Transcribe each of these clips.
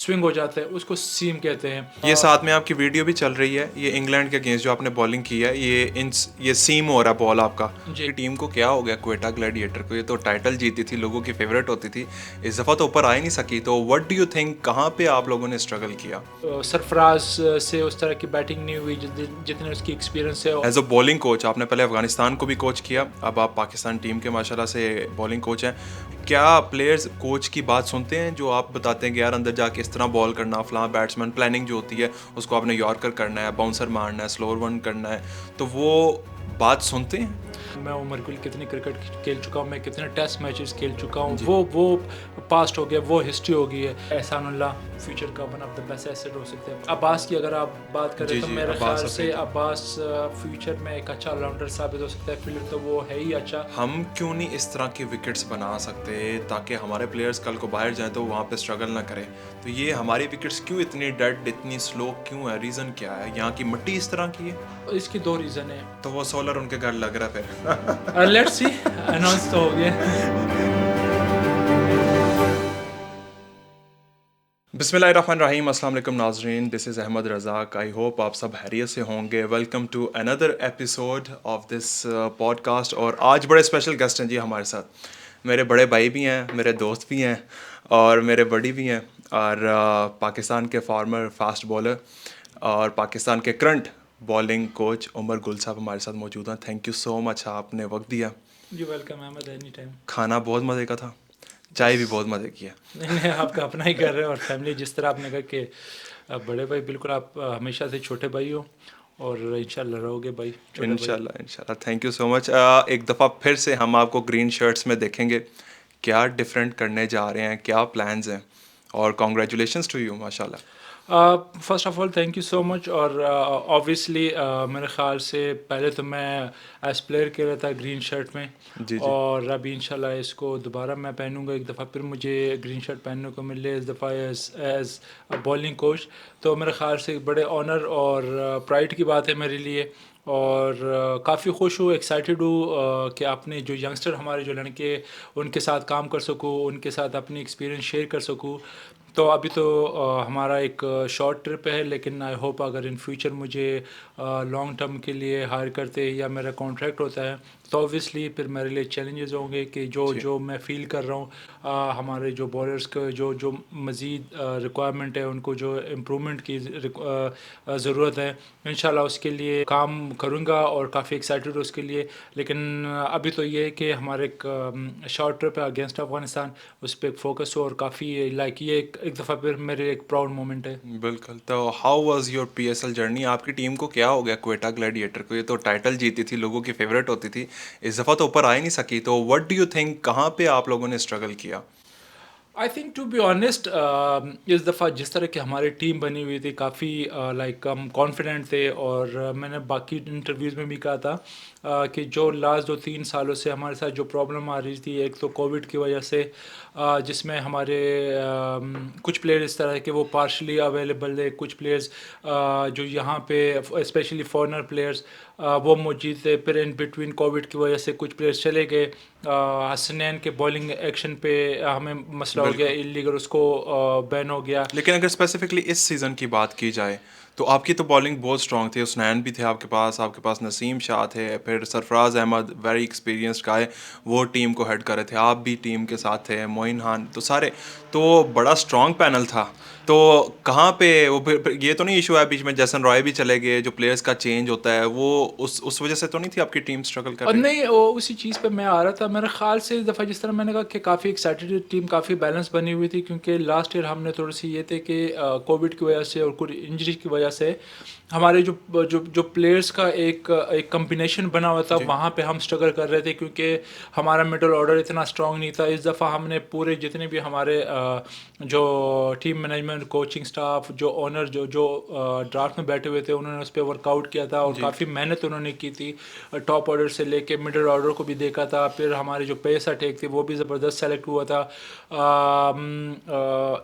Swing हो जाता है, उसको सीम कहते हैं। ये साथ में आपकी वीडियो भी चल रही है, ये इंग्लैंड के अगेंस्ट जो आपने बॉलिंग की है, ये सीम हो रहा है बॉल आपका। जी। टीम को क्या हो गया क्वेटा ग्लैडिएटर को? ये तो टाइटल जीती थी, लोगों की फेवरेट होती थी, इस दफ़ा तो ऊपर आ ही नहीं सकी। तो व्हाट डू यू थिंक, कहाँ पे आप लोगों ने स्ट्रगल किया? सरफराज से उस तरह की बैटिंग नहीं हुई जितने उसकी एक्सपीरियंस है। एज अ बॉलिंग कोच आपने पहले अफगानिस्तान को भी कोच किया, अब आप पाकिस्तान टीम के माशाल्लाह से बॉलिंग कोच हैं। क्या प्लेयर्स कोच की बात सुनते हैं जो आप बताते हैं कि यार अंदर जाके इस तरह बॉल करना, फलां बैट्समैन प्लानिंग जो होती है उसको आपने यॉर्कर करना है, बाउंसर मारना है, स्लोअर वन करना है, तो वो बात सुनते हैं? मैं उमर गुल कितनी क्रिकेट खेल चुका हूँ, मैं कितने टेस्ट मैचेस खेल चुका हूँ, वो पास्ट हो गया, वो हिस्ट्री हो गई है। एहसानुल्लाह फ्यूचर का one of the best asset हो सकते हैं। अब्बास की अगर आप बात करें तो मेरे ख्याल से अब्बास फ्यूचर में एक अच्छा ऑलराउंडर साबित हो सकता है। फील्डर तो वो है ही अच्छा। हम क्यों नहीं इस तरह के विकेट्स बना सकते ताकि हमारे प्लेयर्स कल को बाहर जाएं तो वहाँ पे स्ट्रगल ना करें? तो ये हमारी विकेट्स क्यों इतनी डेड, इतनी स्लो क्यों है? रीज़न क्या है? यहाँ की मिट्टी इस तरह की है? इसकी दो रीज़न है। तो वो सोलर उनके घर लग रहा फिर। लेट्स सी, अनाउंस तो हो गया। बिस्मिल्लाहिर्रहमानिर्रहीम, अस्सलाम वालेकुम नाज़रीन, this is Ahmad Razzaq. I hope आप सब हैरियत से होंगे। Welcome to another episode of this podcast. और आज बड़े स्पेशल गेस्ट हैं जी हमारे साथ। मेरे बड़े भाई भी हैं, मेरे दोस्त भी हैं और मेरे बड़ी भी हैं। और पाकिस्तान के फार्मर फास्ट बॉलर और पाकिस्तान के current bowling coach Umar Gul साहब हमारे साथ मौजूद हैं। थैंक यू सो मच, आपने वक्त दिया। जी वेलकम अहमद, एनी टाइम। खाना बहुत मज़े का था, चाय भी बहुत मज़े की है। नहीं, आपका अपना ही कर रहे हो। और फैमिली जिस तरह आपने कहा कि बड़े भाई, बिल्कुल आप हमेशा से छोटे भाई हो और इंशाल्लाह रहोगे भाई, छोटे भाई। इंशाल्लाह इंशाल्लाह, थैंक यू सो मच। एक दफ़ा फिर से हम आपको ग्रीन शर्ट्स में देखेंगे। क्या डिफरेंट करने जा रहे हैं, क्या प्लान्स हैं? और कॉन्ग्रेचुलेशंस टू यू, माशाल्लाह। First of all thank you so much. और ऑब्वियसली मेरे ख़्याल से पहले तो मैं एज प्लेयर खेल रहा था ग्रीन शर्ट में, जी जी। और अभी इंशाल्लाह इसको दोबारा मैं पहनूंगा। एक दफ़ा फिर मुझे ग्रीन शर्ट पहनने को मिले इस दफ़ा एज बॉलिंग कोच, तो मेरे ख़्याल से बड़े ऑनर और प्राइड की बात है मेरे लिए। और काफ़ी खुश हूँ, एक्साइटेड हूँ कि अपने जो यंगस्टर हमारे जो लड़के, उनके साथ काम कर सकूँ, उनके साथ अपनी एक्सपीरियंस शेयर कर सकूँ। तो अभी तो हमारा एक शॉर्ट ट्रिप है, लेकिन आई होप अगर इन फ्यूचर मुझे लॉन्ग टर्म के लिए हायर करते या मेरा कॉन्ट्रैक्ट होता है तो ऑब्वियसली फिर मेरे लिए चैलेंजेस होंगे कि जो जी जो मैं फ़ील कर रहा हूँ हमारे जो बॉलर्स के जो जो मज़ीद रिक्वायरमेंट है, उनको जो इम्प्रूवमेंट की ज़रूरत है, इंशाल्लाह उसके लिए काम करूँगा और काफ़ी एक्साइटेड हूँ उसके लिए। लेकिन अभी तो ये है कि हमारे एक शॉर्ट ट्रिप है अगेंस्ट अफगानिस्तान, उस पर फोकस हो। और काफ़ी लाइक ये एक दफ़ा फिर मेरे एक प्राउड मोमेंट है। बिल्कुल। तो how was your PSL journey? आपकी टीम को क्या हो गया क्वेटा ग्लैडिएटर को? ये तो टाइटल जीती थी, लोगों की फेवरेट होती थी, इस दफ़ा तो ऊपर आ ही नहीं सकी। तो व्हाट डू यू थिंक, कहाँ पे आप लोगों ने स्ट्रगल किया? I think to be honest इस दफ़ा जिस तरह की हमारी टीम बनी हुई थी, काफ़ी लाइक हम कॉन्फिडेंट थे। और मैंने बाकी इंटरव्यूज़ में भी कहा था कि जो लास्ट 2-3 सालों से हमारे साथ जो प्रॉब्लम आ रही थी, एक तो कोविड की वजह से जिसमें हमारे कुछ प्लेयर इस तरह के वो पार्शली अवेलेबल थे, कुछ प्लेयर्स जो यहाँ पे स्पेशली फॉरेनर प्लेयर्स वो मौजूद थे। फिर इन बिटवीन कोविड की वजह से कुछ प्लेयर्स चले गए। हसनैन के बॉलिंग एक्शन पे हमें मसला हो गया, बिल्कुल। इलीगल उसको बैन हो गया। लेकिन अगर स्पेसिफिकली इस सीज़न की बात की जाए तो आपकी तो बॉलिंग बहुत स्ट्रॉन्ग थी। हुसनैन भी थे आपके पास नसीम शाह थे, फिर सरफराज अहमद वेरी एक्सपीरियंस्ड गाय, वो टीम को हेड कर रहे थे, आप भी टीम के साथ थे, मोइन खान, तो सारे, तो बड़ा स्ट्रॉन्ग पैनल था। तो कहाँ पे वो फिर ये तो नहीं इशू है बीच में जैसन रॉय भी चले गए, जो प्लेयर्स का चेंज होता है वो उस वजह से तो नहीं थी आपकी टीम स्ट्रगल कर और रही? नहीं, उसी चीज़ पे मैं आ रहा था। मेरे ख्याल से इस दफ़ा जिस तरह मैंने कहा कि काफ़ी एक्साइटेड टीम, काफ़ी बैलेंस बनी हुई थी, क्योंकि लास्ट ईयर हमने थोड़ी सी ये थे कि कोविड की वजह से और कुछ इंजरी की वजह से हमारे जो जो जो प्लेयर्स का एक कम्बिनेशन बना हुआ था, जी वहाँ पे हम स्ट्रगल कर रहे थे, क्योंकि हमारा मिडल ऑर्डर इतना स्ट्रांग नहीं था। इस दफ़ा हमने पूरे जितने भी हमारे जो टीम मैनेजमेंट, कोचिंग स्टाफ, जो ओनर जो जो ड्राफ्ट में बैठे हुए थे, उन्होंने उस पर वर्कआउट किया था और जी। काफ़ी मेहनत उन्होंने की थी। टॉप ऑर्डर से लेके मिडल ऑर्डर को भी देखा था। फिर हमारे जो पेस अटैक थे वो भी ज़बरदस्त सेलेक्ट हुआ था।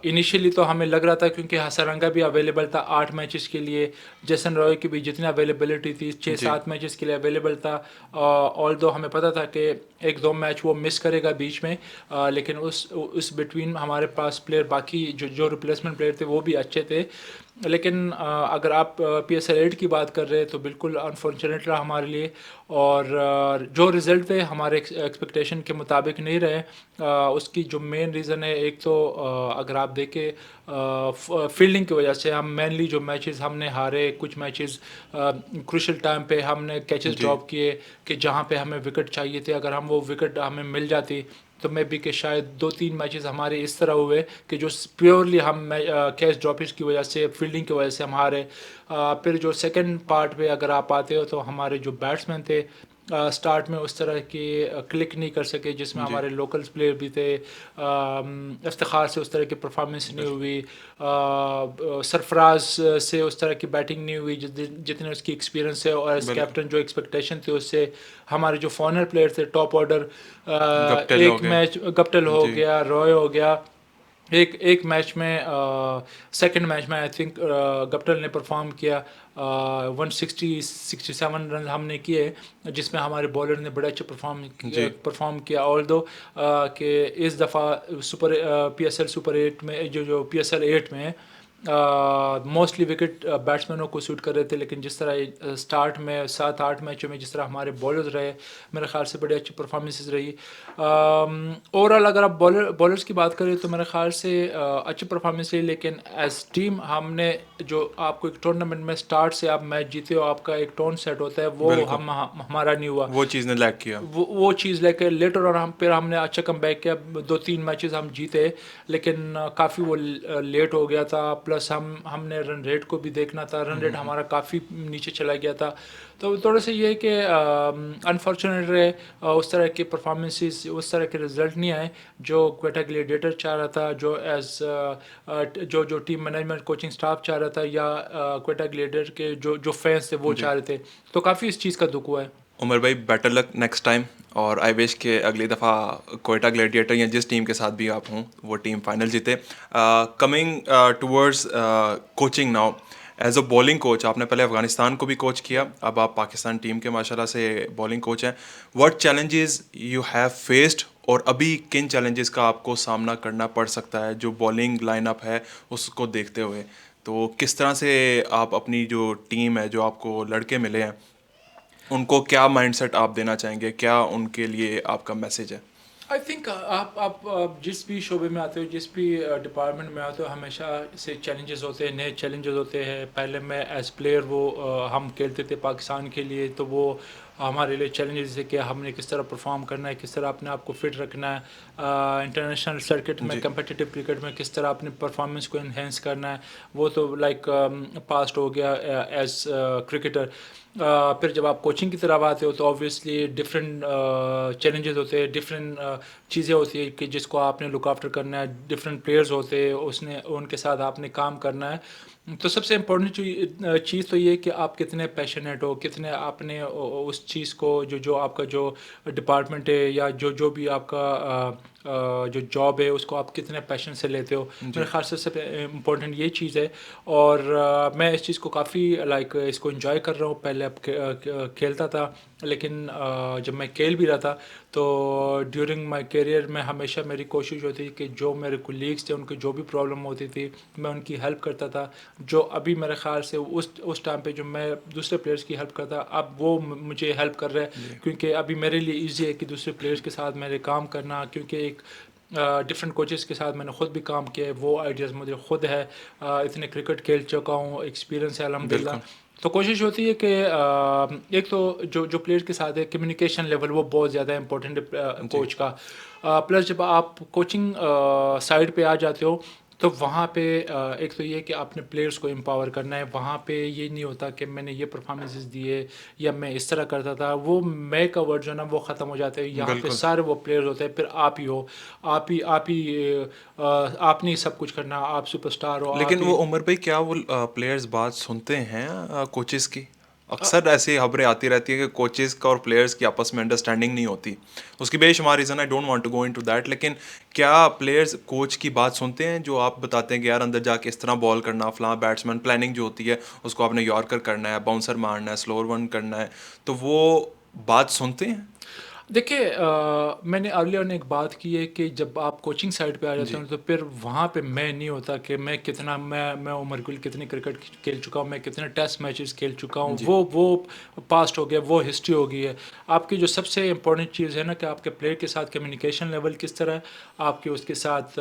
इनिशियली तो हमें लग रहा था, क्योंकि हसरंगा भी अवेलेबल था 8 मैचेस के लिए, जेसन रॉय की भी जितनी अवेलेबिलिटी थी छः जी सात मैचेस के लिए अवेलेबल था। ऑल दो हमें पता था कि 1-2 मैच वो मिस करेगा बीच में, लेकिन उस बिटवीन हमारे पास प्लेयर, बाकी जो जो रिप्लेसमेंट प्लेयर थे वो भी अच्छे थे, लेकिन अगर आप PSL 8 की बात कर रहे हैं तो बिल्कुल अनफॉर्चुनेट रहा हमारे लिए। और जो रिज़ल्ट थे हमारे एक्सपेक्टेशन के मुताबिक नहीं रहे। उसकी जो मेन रीज़न है, एक तो अगर आप देखें फील्डिंग की वजह से हम मेनली जो मैचेस हमने हारे, कुछ मैचेस क्रूशल टाइम पे हमने कैचेस जी। ड्रॉप किए कि जहाँ पे हमें विकेट चाहिए थे, अगर हम वो विकेट हमें मिल जाती तो मे बी कि शायद 2-3 मैचेस हमारे इस तरह हुए कि जो प्योरली हम कैच ड्रॉपिस की वजह से, फील्डिंग की वजह से हम हारे। फिर जो सेकंड पार्ट पे अगर आप आते हो तो हमारे जो बैट्समैन थे स्टार्ट में उस तरह के क्लिक नहीं कर सके, जिसमें जी। हमारे लोकल्स प्लेयर भी थे। इफ्तिखार से उस तरह की परफॉर्मेंस नहीं हुई, सरफराज से उस तरह की बैटिंग नहीं हुई जितने उसकी एक्सपीरियंस है, और एज बिल्कुल। कैप्टन जो एक्सपेक्टेशन थे उससे। हमारे जो फॉरनर प्लेयर थे टॉप ऑर्डर, गप्टिल हो एक गए। मैच गप्टिल हो जी। गया, रॉय हो गया। एक एक मैच में सेकंड मैच में आई थिंक गप्टिल ने परफॉर्म किया, 167 रन हमने किए, जिसमें हमारे बॉलर ने बड़ा अच्छा जी। परफॉर्म किया। ऑल दो कि इस दफ़ा सुपर PSL सुपर 8 में, जो PSL 8 में मोस्टली विकेट बैट्समैनों को सूट कर रहे थे, लेकिन जिस तरह स्टार्ट में 7-8 मैचों में जिस तरह हमारे बॉलर्स रहे, मेरे ख्याल से बड़ी अच्छी परफॉर्मेंसेस रही। ओवरऑल अगर आप बॉलर्स की बात करें तो मेरे ख्याल से अच्छी परफॉर्मेंस रही, लेकिन एज टीम हमने जो आपको एक टूर्नामेंट में स्टार्ट से आप मैच जीते हो, आपका एक टोन सेट होता है, वो बिल्कुल। हमारा नहीं हुआ। वो चीज़ ने लैक किया। वो चीज़ लेकर लेटर और फिर हमने अच्छा कम बैक किया, 2-3 मैचेस हम जीते, लेकिन काफ़ी वो लेट हो गया था। प्लस हमने रन रेट को भी देखना था, रन रेट हमारा काफ़ी नीचे चला गया था। तो थोड़ा सा ये है कि अनफॉर्चुनेट रहे, उस तरह के परफॉर्मेंसेस, उस तरह के रिजल्ट नहीं आए जो क्वेटा ग्लेडिएटर चाह रहा था, जो जो टीम मैनेजमेंट कोचिंग स्टाफ चाह रहा था, या क्वेटा ग्लेडिएटर के जो फैंस थे वो जी। चाह रहे थे। तो काफ़ी इस चीज़ का दुख हुआ है। उमर भाई, बेटर लक नेक्स्ट टाइम। और आई विश के अगली दफ़ा कोयटा ग्लैडिएटर या जिस टीम के साथ भी आप हों वो टीम फाइनल जीते। Coming towards coaching now, as a bowling coach आपने पहले अफ़गानिस्तान को भी कोच किया, अब आप पाकिस्तान टीम के माशाल्लाह से बॉलिंग कोच हैं। What challenges you have faced, और अभी किन चैलेंजेस का आपको सामना करना पड़ सकता है जो बॉलिंग लाइनअप है उसको देखते हुए? तो किस तरह से आप अपनी जो टीम है, जो आपको लड़के मिले हैं, उनको क्या माइंडसेट आप देना चाहेंगे, क्या उनके लिए आपका मैसेज है? आई थिंक आप जिस भी शोबे में आते हो, जिस भी डिपार्टमेंट में आते हो, हमेशा से चैलेंजेस होते हैं, नए चैलेंजेस होते हैं। पहले मैं एज प्लेयर हम खेलते थे पाकिस्तान के लिए, तो वो हमारे लिए चैलेंजेस है कि हमने किस तरह परफॉर्म करना है, किस तरह अपने आप को फिट रखना है, इंटरनेशनल सर्किट में, जी। कम्पिटिटिव क्रिकेट में किस तरह अपनी परफॉर्मेंस को इन्हेंस करना है। वो तो लाइक पास्ट हो गया एज क्रिकेटर। फिर जब आप कोचिंग की तरफ आते हो तो ऑब्वियसली डिफरेंट चैलेंजेस होते हैं, डिफरेंट चीज़ें होती है कि जिसको आपने लुक आफ्टर करना है, डिफरेंट प्लेयर्स होते हैं, उसने उनके साथ आपने काम करना है। तो सबसे इम्पोर्टेंट चीज़ तो ये है कि आप कितने पैशनेट हो, कितने आपने उस चीज़ को, जो आपका जो डिपार्टमेंट है, या जो भी आपका जो जॉब है, उसको आप कितने पैशन से लेते हो। मेरे जी। ख्याल से सबसे इम्पोर्टेंट ये चीज़ है। और मैं इस चीज़ को काफ़ी लाइक इसको एंजॉय कर रहा हूँ। पहले अब खेलता था, लेकिन जब मैं खेल भी रहा था तो ड्यूरिंग माय करियर में हमेशा मेरी कोशिश होती थी कि जो मेरे कोलीग्स थे उनकी जो भी प्रॉब्लम होती थी मैं उनकी हेल्प करता था। जो अभी मेरे ख्याल से उस टाइम पे जो मैं दूसरे प्लेयर्स की हेल्प करता, अब वो मुझे हेल्प कर रहे हैं, जी। क्योंकि अभी मेरे लिए ईजी है कि दूसरे प्लेयर्स के साथ मेरे काम करना, क्योंकि एक डिफरेंट कोचेस के साथ मैंने ख़ुद भी काम किया है, वो आइडियाज़ मुझे ख़ुद है। इतने क्रिकेट खेल चुका हूँ, एक्सपीरियंस है अल्हम्दुलिल्लाह। बिल्कुल। तो कोशिश होती है कि एक तो जो प्लेयर के साथ है, कम्युनिकेशन लेवल वो बहुत ज़्यादा इंपॉर्टेंट है जी। कोच का। प्लस जब आप कोचिंग साइड पे आ जाते हो तो वहाँ पे एक तो ये कि आपने प्लेयर्स को एम्पावर करना है। वहाँ पे ये नहीं होता कि मैंने ये परफॉर्मेंसेस दिए या मैं इस तरह करता था, वो मैं का वर्ड जो है ना वो ख़त्म हो जाता है। यहाँ पे बिल्कुल। सारे वो प्लेयर्स होते हैं, फिर आप ही हो, आप ही आपने ही सब कुछ करना, आप सुपरस्टार हो, आप लेकिन ही। वो उमर भाई, क्या वो प्लेयर्स बात सुनते हैं कोचेस की? अक्सर ऐसी खबरें आती रहती है कि कोचेस का और प्लेयर्स की आपस में अंडरस्टैंडिंग नहीं होती। उसकी बेशुमार reason, I don't want to go into that, लेकिन क्या प्लेयर्स कोच की बात सुनते हैं जो आप बताते हैं कि यार अंदर जाके इस तरह बॉल करना, फलां बैट्समैन प्लानिंग जो होती है उसको आपने यॉर्कर करना है, बाउंसर मारना है, स्लोअर वन करना है, तो वो बात सुनते हैं? देखिए मैंने अर्लियर ने एक बात की है कि जब आप कोचिंग साइड पे आ जाते जी, हो तो फिर वहाँ पे मैं नहीं होता कि मैं उमर गुल कितनी क्रिकेट खेल चुका हूँ, मैं कितने टेस्ट मैचेस खेल चुका हूँ, जी, वो पास्ट हो गया, वो हिस्ट्री हो गई है। आपकी जो सबसे इम्पोर्टेंट चीज़ है ना कि आपके प्लेयर के साथ कम्युनिकेशन लेवल किस तरह है, आपके उसके साथ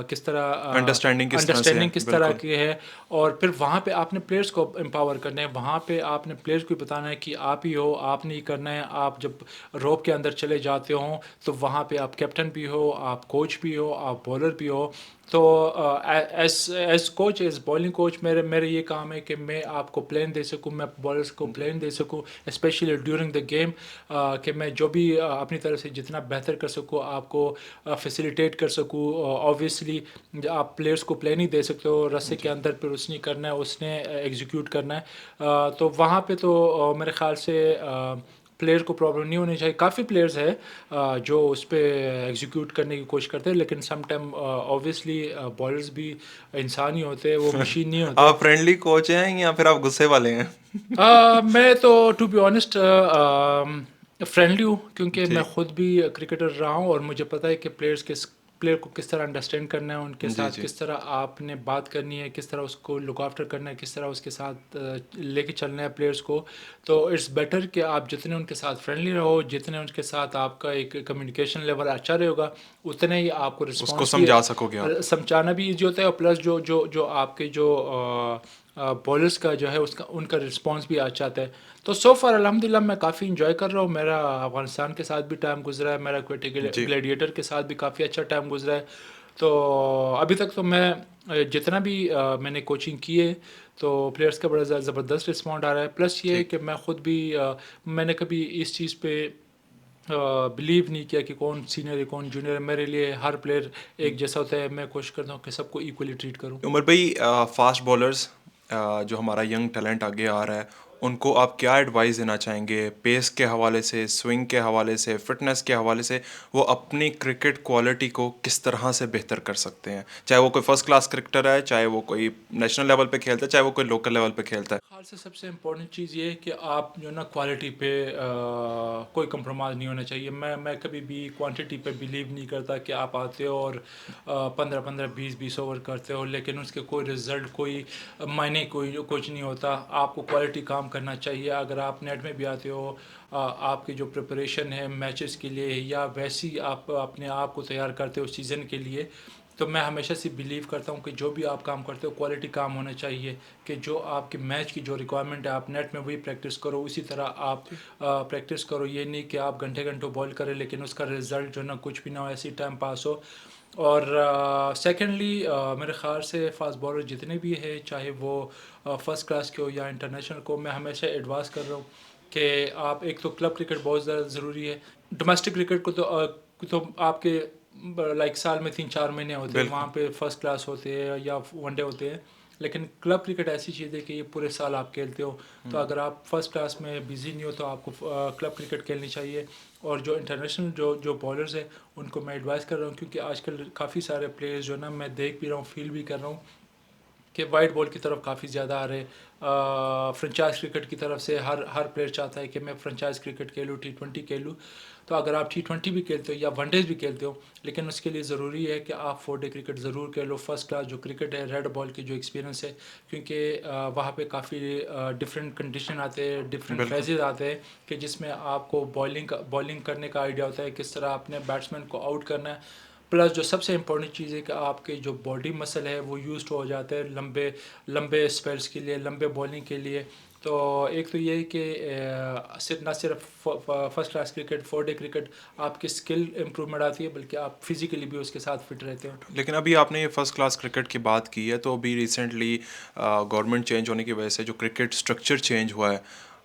किस तरह अंडरस्टैंडिंग किस तरह से है? अंडरस्टैंडिंग किस तरह बिल्कुल। की है। और फिर वहाँ पे आपने प्लेयर्स को एम्पावर करना है, वहाँ पे आपने प्लेयर्स को बताना है कि आप ही हो, आपने ही करना है। आप जब रोप के अंदर चले जाते हो तो वहाँ पे आप कैप्टन भी हो, आप कोच भी हो, आप बॉलर भी हो। तो as as coach, as bowling coach, मेरे मेरे ये काम है कि मैं आपको प्लेन दे सकूँ, मैं बॉलर्स को जी, प्लेन दे सकूँ, स्पेशली ड्यूरिंग द गेम, कि मैं जो भी अपनी तरफ से जितना बेहतर कर सकूँ आपको फैसिलिटेट कर सकूँ। ऑब्वियसली आप प्लेयर्स को प्लेन ही दे सकते हो, रस्से के जी। अंदर फिर उसने करना है, उसने एग्जीक्यूट करना है। तो वहाँ पे तो मेरे ख्याल से प्लेयर को प्रॉब्लम नहीं होनी चाहिए। काफ़ी प्लेयर्स है जो उस पर एग्जीक्यूट करने की कोशिश करते हैं, लेकिन सम टाइम ऑब्वियसली बॉलर्स भी इंसान ही होते हैं, वो मशीन नहीं होते। आप फ्रेंडली कोच हैं या फिर आप गुस्से वाले हैं? मैं तो टू बी ऑनेस्ट फ्रेंडली हूँ, क्योंकि मैं जी, खुद भी क्रिकेटर रहा हूँ और मुझे पता है कि प्लेयर को किस तरह अंडरस्टैंड करना है, उनके जी, साथ जी, किस तरह आपने बात करनी है, किस तरह उसको लुक आफ्टर करना है, किस तरह उसके साथ लेके चलना है प्लेयर्स को। तो इट्स बेटर कि आप जितने उनके साथ फ्रेंडली रहो, जितने उनके साथ आपका एक कम्युनिकेशन लेवल अच्छा रहेगा, उतने ही आपको उसको रिस्पॉन्स भी समझा सकोगे आप। समझाना भी ईजी होता है। और प्लस जो जो जो आपके जो बॉलर्स का जो है उसका उनका रिस्पांस भी अच्छा आता है। तो सो फार अल्हम्दुलिल्लाह मैं काफ़ी इंजॉय कर रहा हूँ। मेरा अफगानिस्तान के साथ भी टाइम गुजरा है, मेरा क्वेटे जी, ग्लेडिएटर के साथ भी काफ़ी अच्छा टाइम गुजरा है। तो अभी तक तो मैं जितना भी मैंने कोचिंग की है, तो प्लेयर्स का बड़ा ज़बरदस्त रिस्पॉन्ड आ रहा है। प्लस ये है ठीक। कि मैं ख़ुद भी मैंने कभी इस चीज़ पे बिलीव नहीं किया कि कौन सीनियर है कौन जूनियर है। मेरे लिए हर प्लेयर एक जैसा होता है, मैं कोशिश करता हूँ कि सबको इक्वली ट्रीट करूँ। उमर भाई, फास्ट बॉलर्स जो हमारा यंग टैलेंट आगे आ रहा है, उनको आप क्या एडवाइस देना चाहेंगे? पेस के हवाले से, स्विंग के हवाले से, फिटनेस के हवाले से, वो अपनी क्रिकेट क्वालिटी को किस तरह से बेहतर कर सकते हैं? चाहे वो कोई फर्स्ट क्लास क्रिकेटर है, चाहे वो कोई नेशनल लेवल पे खेलता है, चाहे वो कोई लोकल लेवल पे खेलता है। ख्याल से सबसे इम्पोर्टेंट चीज़ ये है कि आप जो ना क्वालिटी पे कोई कंप्रोमाइज़ नहीं होना चाहिए। मैं कभी भी क्वांटिटी पे बिलीव नहीं करता कि आप आते हो और 15-15 20-20 ओवर करते हो, लेकिन उसके कोई रिजल्ट कोई मायने कोई कुछ नहीं होता। आपको क्वालिटी काम करना चाहिए। अगर आप नेट में भी आते हो, आपकी जो प्रिपरेशन है मैचेस के लिए, या वैसी आप अपने आप को तैयार करते हो सीज़न के लिए, तो मैं हमेशा से बिलीव करता हूँ कि जो भी आप काम करते हो क्वालिटी काम होना चाहिए। कि जो आपके मैच की जो रिक्वायरमेंट है आप नेट में वही प्रैक्टिस करो, उसी तरह आप जी, प्रैक्टिस करो। ये नहीं कि आप घंटे घंटों बॉल करें लेकिन उसका रिजल्ट जो ना कुछ भी ना हो, ऐसी टाइम पास हो। और सेकेंडली मेरे ख्याल से फास्ट बॉलर जितने भी है, चाहे वो फर्स्ट क्लास के हो या इंटरनेशनल को, मैं हमेशा एडवाइस कर रहा हूँ कि आप एक तो क्लब क्रिकेट बहुत ज़्यादा ज़रूरी है। डोमेस्टिक क्रिकेट को तो आपके लाइक साल में 3-4 महीने होते हैं, वहाँ बिल्कुल। पे फर्स्ट क्लास होते हैं या वनडे होते हैं। लेकिन क्लब क्रिकेट ऐसी चीज़ है कि ये पूरे साल आप खेलते हो। तो अगर आप फर्स्ट क्लास में बिजी नहीं हो तो आपको क्लब क्रिकेट खेलनी चाहिए। और जो इंटरनेशनल जो जो बॉलर्स हैं उनको मैं एडवाइस कर रहा हूँ, क्योंकि आजकल काफ़ी सारे प्लेयर्स जो ना मैं देख भी रहा हूँ, फील भी कर रहा हूँ कि वाइट बॉल की तरफ काफ़ी ज़्यादा आ रहे। फ्रेंचाइज क्रिकेट की तरफ से हर हर प्लेयर चाहता है कि मैं फ्रेंचाइज क्रिकेट खेलूँ, T20 खेलूँ। तो अगर आप T20 भी खेलते हो या वनडेज भी खेलते हो, लेकिन उसके लिए ज़रूरी है कि आप 4 डे क्रिकेट ज़रूर खेलो। फर्स्ट क्लास जो क्रिकेट है, रेड बॉल की जो एक्सपीरियंस है, क्योंकि वहाँ पे काफ़ी डिफरेंट कंडीशन आते हैं, डिफरेंट बिल्कुल। फेजेस आते हैं, कि जिसमें आपको बॉलिंग करने का आइडिया होता है, किस तरह अपने बैट्समैन को आउट करना है। प्लस जो सबसे इम्पोर्टेंट चीज़ है कि आपके जो बॉडी मसल है वो यूज्ड हो जाते हैं लंबे लंबे स्पेल्स के लिए, लंबे बॉलिंग के लिए। तो एक तो ये है कि सिर्फ ना सिर्फ first class cricket, 4 day cricket आपकी स्किल इम्प्रूवमेंट आती है, बल्कि आप फिजिकली भी उसके साथ फिट रहते हो। लेकिन अभी आपने ये फर्स्ट क्लास क्रिकेट की बात की है, तो अभी रिसेंटली गवर्नमेंट चेंज होने की वजह से जो क्रिकेट स्ट्रक्चर चेंज हुआ है,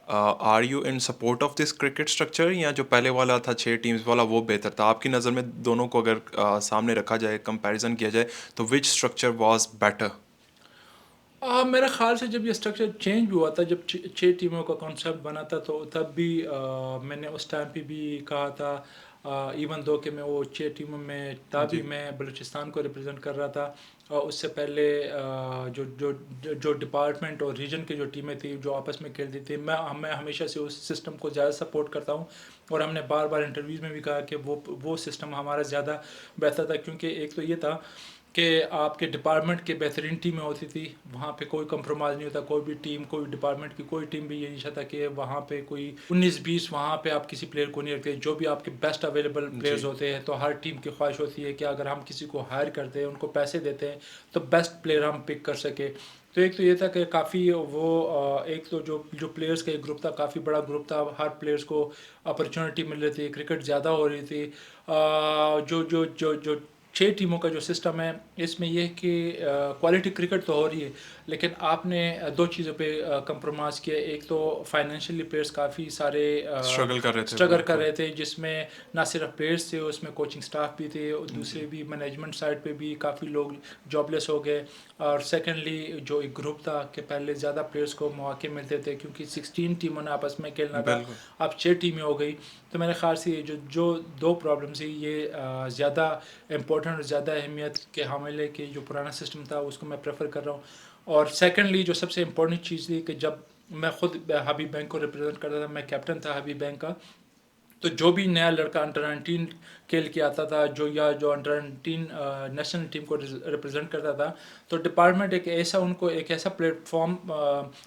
are you in support of this cricket structure, या जो पहले वाला था 6 टीम्स वाला वो बेहतर था? आपकी नज़र में दोनों को अगर सामने रखा जाए, कंपैरिजन किया जाए, तो विच स्ट्रक्चर वाज बेटर? मेरा ख्याल से जब ये स्ट्रक्चर चेंज भी हुआ था, जब 6 टीमों का कॉन्सेप्ट बना था, तो तब भी मैंने उस टाइम पे भी कहा था, इवन दो कि मैं वो 6 टीमों में था भी, जी, मैं बलूचिस्तान को रिप्रेजेंट कर रहा था। उससे पहले जो जो जो डिपार्टमेंट और रीजन की जो टीमें थी जो आपस में खेलती थी, मैं हमेशा से उस सिस्टम को ज़्यादा सपोर्ट करता हूँ। और हमने बार बार इंटरव्यूज़ में भी कहा कि वो सिस्टम हमारा ज़्यादा बेहतर था, क्योंकि एक तो ये था कि आपके डिपार्टमेंट की बेहतरीन टीमें होती थी, वहाँ पे कोई कंप्रोमाइज़ नहीं होता। कोई भी टीम, कोई डिपार्टमेंट की कोई टीम भी ये नहीं चाहता कि वहाँ पे कोई 19-20 वहाँ पे आप किसी प्लेयर को नहीं रखते। जो भी आपके बेस्ट अवेलेबल प्लेयर्स जी। होते हैं, तो हर टीम की ख्वाहिश होती है कि अगर हम किसी को हायर करते हैं, उनको पैसे देते हैं, तो बेस्ट प्लेयर हम पिक कर सके। तो एक तो ये था कि काफ़ी एक तो जो प्लेयर्स का एक ग्रुप था, काफ़ी बड़ा ग्रुप था, हर प्लेयर्स को अपॉर्चुनिटी मिल रही थी, क्रिकेट ज़्यादा हो रही थी। जो जो जो जो 6 टीमों का जो सिस्टम है, इसमें यह है कि क्वालिटी क्रिकेट तो हो रही है, लेकिन आपने दो चीज़ों पे कंप्रोमाइज़ किया। एक तो फाइनेंशियली प्लेयर्स काफ़ी सारे स्ट्रगल कर रहे थे, स्ट्रगल कर बिल्कुल। रहे थे, जिसमें ना सिर्फ प्लेयर्स थे, उसमें कोचिंग स्टाफ भी थे, और जी। दूसरे भी मैनेजमेंट साइड पे भी काफ़ी लोग जॉबलेस हो गए। और सेकेंडली जो एक ग्रुप था कि पहले ज़्यादा प्लेयर्स को मौके मिलते थे, क्योंकि 16 टीमों ने आपस में खेलना था, बिल्कुल। अब 6 टीमें हो गई। तो मेरे ख्याल से ये जो जो दो प्रॉब्लम्स है, ये ज़्यादा इम्पोर्टेंट और ज़्यादा अहमियत के हामिल है कि जो पुराना सिस्टम था उसको मैं प्रेफर कर रहा हूँ। और सेकेंडली जो सबसे इम्पोर्टेंट चीज़ थी कि जब मैं खुद हबीब बैंक को रिप्रेजेंट करता था, मैं कैप्टन था हबीब बैंक का, तो जो भी नया लड़का अंडर 19 खेल के आता था, जो अंडर 19 नेशनल टीम को रिप्रेजेंट करता था, तो डिपार्टमेंट उनको एक ऐसा प्लेटफॉर्म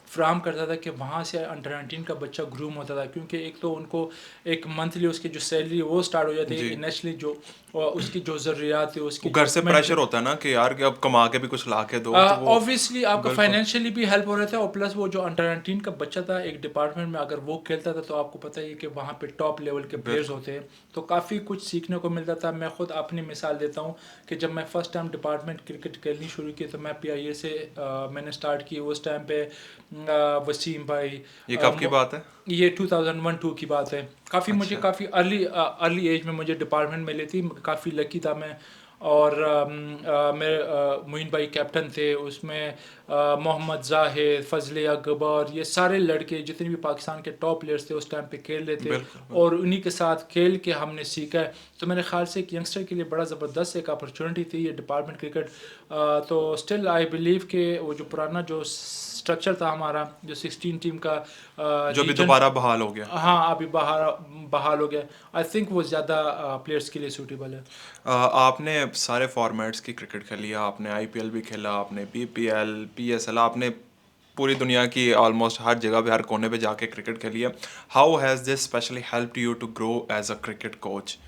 फ्राहम करता था कि वहाँ से अंडर 19 का बच्चा ग्रूम होता था। क्योंकि एक तो उनको एक मंथली उसकी जो सैलरी वो स्टार्ट हो जाती है जी। इनिशली, जो उसकी जो ज़रूरियात है, वो उसकी जो घर से इक्विपमेंट, प्रेशर होता है ना कि यार कि अब कमा के भी कुछ ला के दो, तो वो ऑब्वियसली आपका बिल्कुल। फाइनेंशियली भी हेल्प हो रहा था, और प्लस वो जो अंडर 19 का बच्चा था एक डिपार्टमेंट में अगर वो खेलता था, तो आपको पता ही है कि वहाँ पे टॉप लेवल के प्लेयर्स बिल्कुल। होते हैं, तो काफ़ी कुछ सीखने को मिलता था। मैं खुद अपनी मिसाल देता हूँ कि जब मैं फर्स्ट टाइम डिपार्टमेंट क्रिकेट खेलनी शुरू की, तो मैं PIA से मैंने स्टार्ट की। उस टाइम पे वसीम भाई, ये अ, कब की मो- बात है? ये 2001-2 की बात है। मुझे अच्छा। काफ़ी अर्ली एज में मुझे डिपार्टमेंट मिली थी, काफ़ी लकी था मैं। और मेरे मोइन भाई कैप्टन थे उसमें, मोहम्मद जाहिद, फजले अकबर, ये सारे लड़के जितने भी पाकिस्तान के टॉप प्लेयर्स थे उस टाइम पे खेल रहे थे, बिल्कुल, बिल्कुल। और उन्हीं के साथ खेल के हमने सीखा है। तो मेरे ख्याल से एक यंगस्टर के लिए बड़ा ज़बरदस्त एक अपॉर्चुनिटी थी ये डिपार्टमेंट क्रिकेट। तो स्टिल आई बिलीव कि वो जो पुराना जो स्ट्रक्चर था हमारा, जो 16 टीम का जो भी रीजन, दोबारा बहाल हो गया। हाँ अभी बहाल हो गया, आई थिंक वो ज़्यादा प्लेयर्स के लिए सूटेबल है। आपने सारे फॉर्मेट्स की क्रिकेट खेली है, आपने IPL भी खेला, आपने BPL, PSL, आपने पूरी दुनिया की ऑलमोस्ट हर जगह पे, हर कोने पे जाके क्रिकेट खेली है। How has this specially helped you to grow as a cricket coach?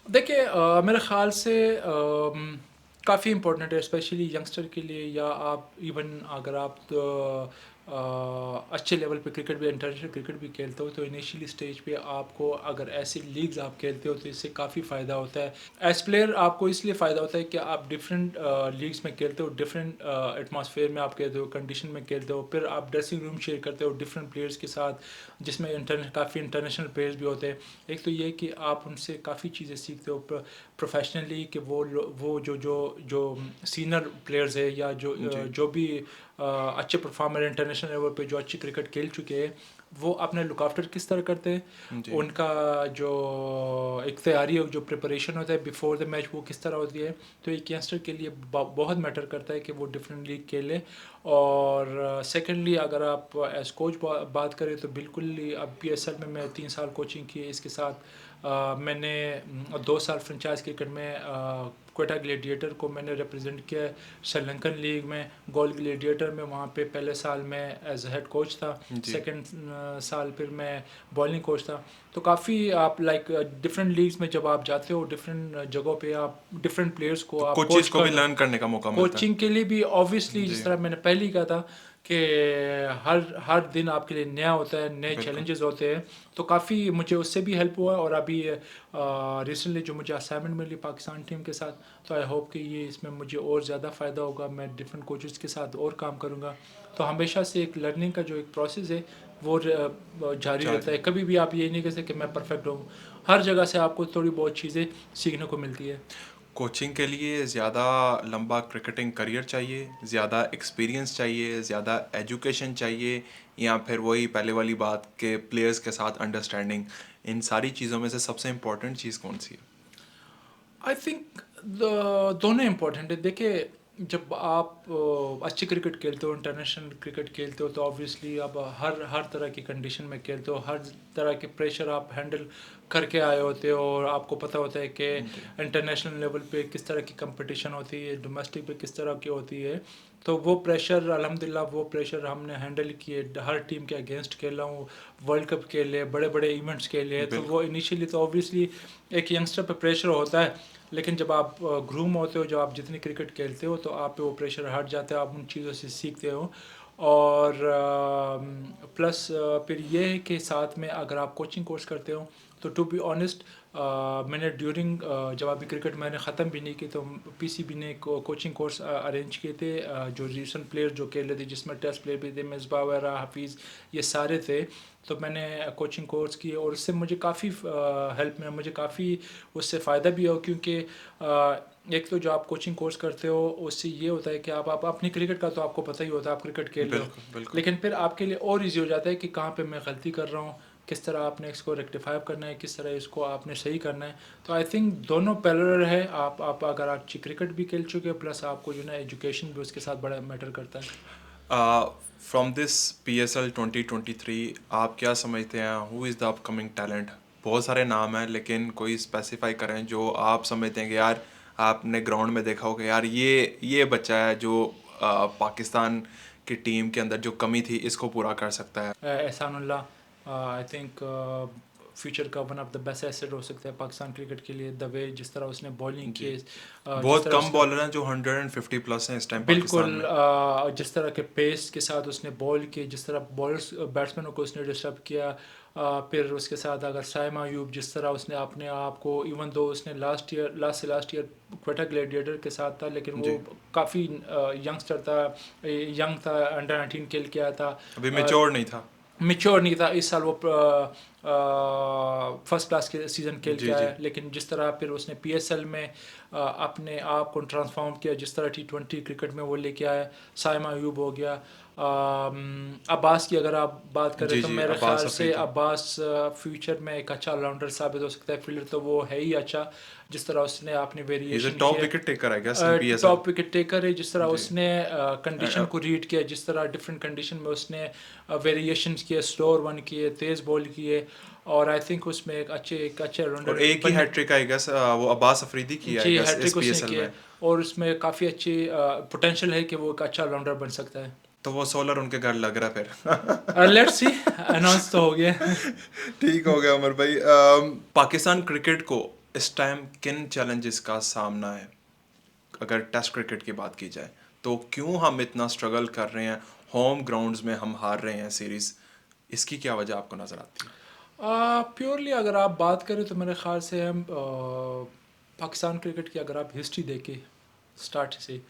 देखिए, मेरे ख़्याल से काफ़ी इम्पोर्टेंट है, स्पेशली यंगस्टर के लिए, या आप इवन अगर आप अच्छे लेवल पे क्रिकेट भी, इंटरनेशनल क्रिकेट भी खेलते हो, तो इनिशियली स्टेज पे आपको अगर ऐसी लीग्स आप खेलते हो, तो इससे काफ़ी फ़ायदा होता है। एज प्लेयर आपको इसलिए फ़ायदा होता है कि आप डिफरेंट लीग्स में खेलते हो, डिफरेंट एटमॉस्फेयर में आप खेलते हो, कंडीशन में खेलते हो, फिर आप ड्रेसिंग रूम शेयर करते हो डिफरेंट प्लेयर्स के साथ, जिसमें काफ़ी इंटरनेशनल प्लेयर्स भी होते हैं। एक तो ये कि आप उनसे काफ़ी चीज़ें सीखते हो प्रोफेशनली, कि वो जो सीनियर प्लेयर्स है, या जी। जो भी अच्छे परफॉर्मर इंटरनेशनल लेवल पे जो अच्छी क्रिकेट खेल चुके हैं, वो अपने लुक आफ्टर किस तरह करते हैं, जी। उनका जो एक तैयारी है, जो प्रिपरेशन होता है बिफोर द मैच, वो किस तरह होती है। तो एक यंगस्टर के लिए बहुत मैटर करता है कि वो डिफरेंट लीग खेले। और सेकेंडली अगर आप एज कोच बात करें, तो बिल्कुल ही, अब PSL में मैं 3 साल कोचिंग की है, इसके साथ मैंने 2 साल फ्रेंचाइज क्रिकेट में क्वेटा ग्लेडिएटर को मैंने रिप्रेजेंट किया है श्रीलंकन लीग में, गोल ग्लेडिएटर में। वहाँ पे पहले साल मैं एज हेड कोच था, जी। सेकंड साल फिर मैं बॉलिंग कोच था। तो काफ़ी आप लाइक डिफरेंट लीग्स में जब आप जाते हो, डिफरेंट जगहों पे आप डिफरेंट प्लेयर्स को तो आप कुछ कोच चीज़ को भी कर, लर्न करने का मौका मिलता कोचिंग के लिए भी ऑब्वियसली, है। जिस जी। तरह मैंने पहले ही कहा था कि हर हर दिन आपके लिए नया होता है, नए बिल्कुल। चैलेंजेस होते हैं। तो काफ़ी मुझे उससे भी हेल्प हुआ, और अभी रिसेंटली जो मुझे असाइनमेंट मिली पाकिस्तान टीम के साथ, तो आई होप कि ये इसमें मुझे और ज़्यादा फ़ायदा होगा, मैं डिफरेंट कोचेस के साथ और काम करूँगा। तो हमेशा से एक लर्निंग का जो एक प्रोसेस है, वो जारी रहता जारी। है। कभी भी आप ये नहीं कह सकते कि मैं परफेक्ट हूँ, हर जगह से आपको थोड़ी बहुत चीज़ें सीखने को मिलती है। कोचिंग के लिए ज़्यादा लंबा क्रिकेटिंग करियर चाहिए, ज़्यादा एक्सपीरियंस चाहिए, ज़्यादा एजुकेशन चाहिए, या फिर वही पहले वाली बात के प्लेयर्स के साथ अंडरस्टैंडिंग, इन सारी चीज़ों में से सबसे इम्पोर्टेंट चीज़ कौन सी है? आई थिंक दोनों इम्पोर्टेंट है। देखिए, जब आप अच्छी क्रिकेट खेलते हो, इंटरनेशनल क्रिकेट खेलते हो, तो ऑब्वियसली आप हर हर तरह की कंडीशन में खेलते हो, हर तरह के प्रेशर आप हैंडल करके आए होते हो, और आपको पता होता है कि जी इंटरनेशनल लेवल पे किस तरह की कंपटीशन होती है, डोमेस्टिक पे किस तरह की होती है। तो वो प्रेशर, अल्हम्दुलिल्लाह, वो प्रेशर हमने हैंडल किए। हर टीम के अगेंस्ट खेला हूँ, वर्ल्ड कप खेले, बड़े बड़े इवेंट्स खेले हैं। तो बिल्कुल वो इनिशियली तो ऑब्वियसली एक यंगस्टर पे प्रेशर होता है, लेकिन जब आप ग्रूम होते हो, जब आप जितनी क्रिकेट खेलते हो, तो आप पे वो प्रेशर हट जाता है, आप उन चीज़ों से सीखते हो। और प्लस फिर ये है कि साथ में अगर आप कोचिंग कोर्स करते हो, तो टू बी ऑनेस्ट, मैंने ड्यूरिंग जब अभी क्रिकेट मैंने ख़त्म भी नहीं की, तो पीसीबी ने कोचिंग कोर्स अरेंज किए थे, जो रिसेंट प्लेयर जो खेले थे, जिसमें टेस्ट प्लेयर भी थे, मिसबा वगैरह, हफीज़, ये सारे थे। तो मैंने कोचिंग कोर्स किए, और उससे मुझे काफ़ी हेल्प मिला, मुझे काफ़ी उससे फ़ायदा भी हो, क्योंकि एक तो जो आप कोचिंग कोर्स करते हो, उससे ये होता है कि आप अपनी क्रिकेट का तो आपको पता ही होता है, आप क्रिकेट खेल रहे हो, बिल्कुल बिल्कुल। लेकिन फिर आपके लिए और इजी हो जाता है कि कहाँ पे मैं गलती कर रहा हूँ, किस तरह आपने इसको रेक्टिफाई करना है, किस तरह इसको आपने सही करना है। तो आई थिंक दोनों पैरेलल है। आप अगर अच्छी क्रिकेट भी खेल चुके हो, प्लस आपको जो ना एजुकेशन भी उसके साथ बड़ा मैटर करता है। फ्रॉम दिस PSL 2023 आप क्या समझते हैं who is the upcoming talent? बहुत सारे नाम हैं लेकिन कोई स्पेसिफाई करें जो आप समझते हैं कि यार आपने ग्राउंड में देखा हो कि यार ये बच्चा है जो पाकिस्तान की टीम के अंदर जो कमी थी इसको पूरा कर सकता है। एहसानुल्लाह, आई थिंक फ्यूचर का one of the best asset हो सकता है पाकिस्तान क्रिकेट के लिए। द वे जिस तरह उसने बॉलिंग जी की, जिस बहुत तरह कम उसका बॉलर हैं जो 150 प्लस हैं इस टाइम बिल्कुल, पाकिस्तान में। जिस तरह के पेस के साथ उसने बॉल किए, जिस तरह बॉलर्स बैट्समैनों को उसने डिस्टर्ब किया, फिर उसके साथ अगर साइम अयूब, जिस तरह उसने अपने आप को, इवन दो उसने लास्ट ईयर क्वेटा ग्लैडिएटर के साथ था, लेकिन वो जी काफ़ी यंगस्टर था, यंग था, अंडर 19 खेल के आया था, अभी मेच्योर नहीं था। मिच्योर नहीं था। इस साल वो फर्स्ट क्लास के सीज़न खेल के जी जी आया, लेकिन जिस तरह फिर उसने पीएसएल में अपने आप को ट्रांसफॉर्म किया, जिस तरह T20 क्रिकेट में वो लेके आया, साइमा अयूब हो गया, अब्बास की अगर आप बात करें, जी तो जी मेरे अब्बास ख्याल से अफरीदी। अब्बास फ्यूचर में एक अच्छा ऑलराउंडर साबित हो सकता है। फील्डर तो वो है ही अच्छा, जिस तरह उसने अपने ही इज़ अ वेरिएशन टॉप किए, wicket taker I guess in PSL। Top wicket taker है, जिस तरह जी उसने कंडीशन को रीड किया, जिस तरह डिफरेंट कंडीशन में उसने वेरिएशन किए, स्लोअर वन किए, तेज़ बॉल किए, और आई थिंक उसमें एक अच्छे और ऑलराउंडर एक ही बनने। हैट्रिक आई गेस वो अब्बास अफरीदी की आई जी, गेस इस हैट्रिक उसने PSL किए, में। और उसमें काफ़ी अच्छी पोटेंशियल है कि वो एक अच्छा ऑलराउंडर बन सकता है। तो वो सोलर उनके घर लग रहा है फिर। लेट्स सी, अनाउंस तो हो गया। ठीक हो गया उमर भाई। पाकिस्तान क्रिकेट को इस टाइम किन चैलेंजेस का सामना है अगर टेस्ट क्रिकेट की बात की जाए, तो क्यों हम इतना स्ट्रगल कर रहे हैं, होम ग्राउंड्स में हम हार रहे हैं सीरीज, इसकी क्या वजह आपको नज़र आती है? प्योरली अगर आप बात करें, तो मेरे ख्याल से हम पाकिस्तान क्रिकेट की अगर आप हिस्ट्री देखें स्टार्ट से,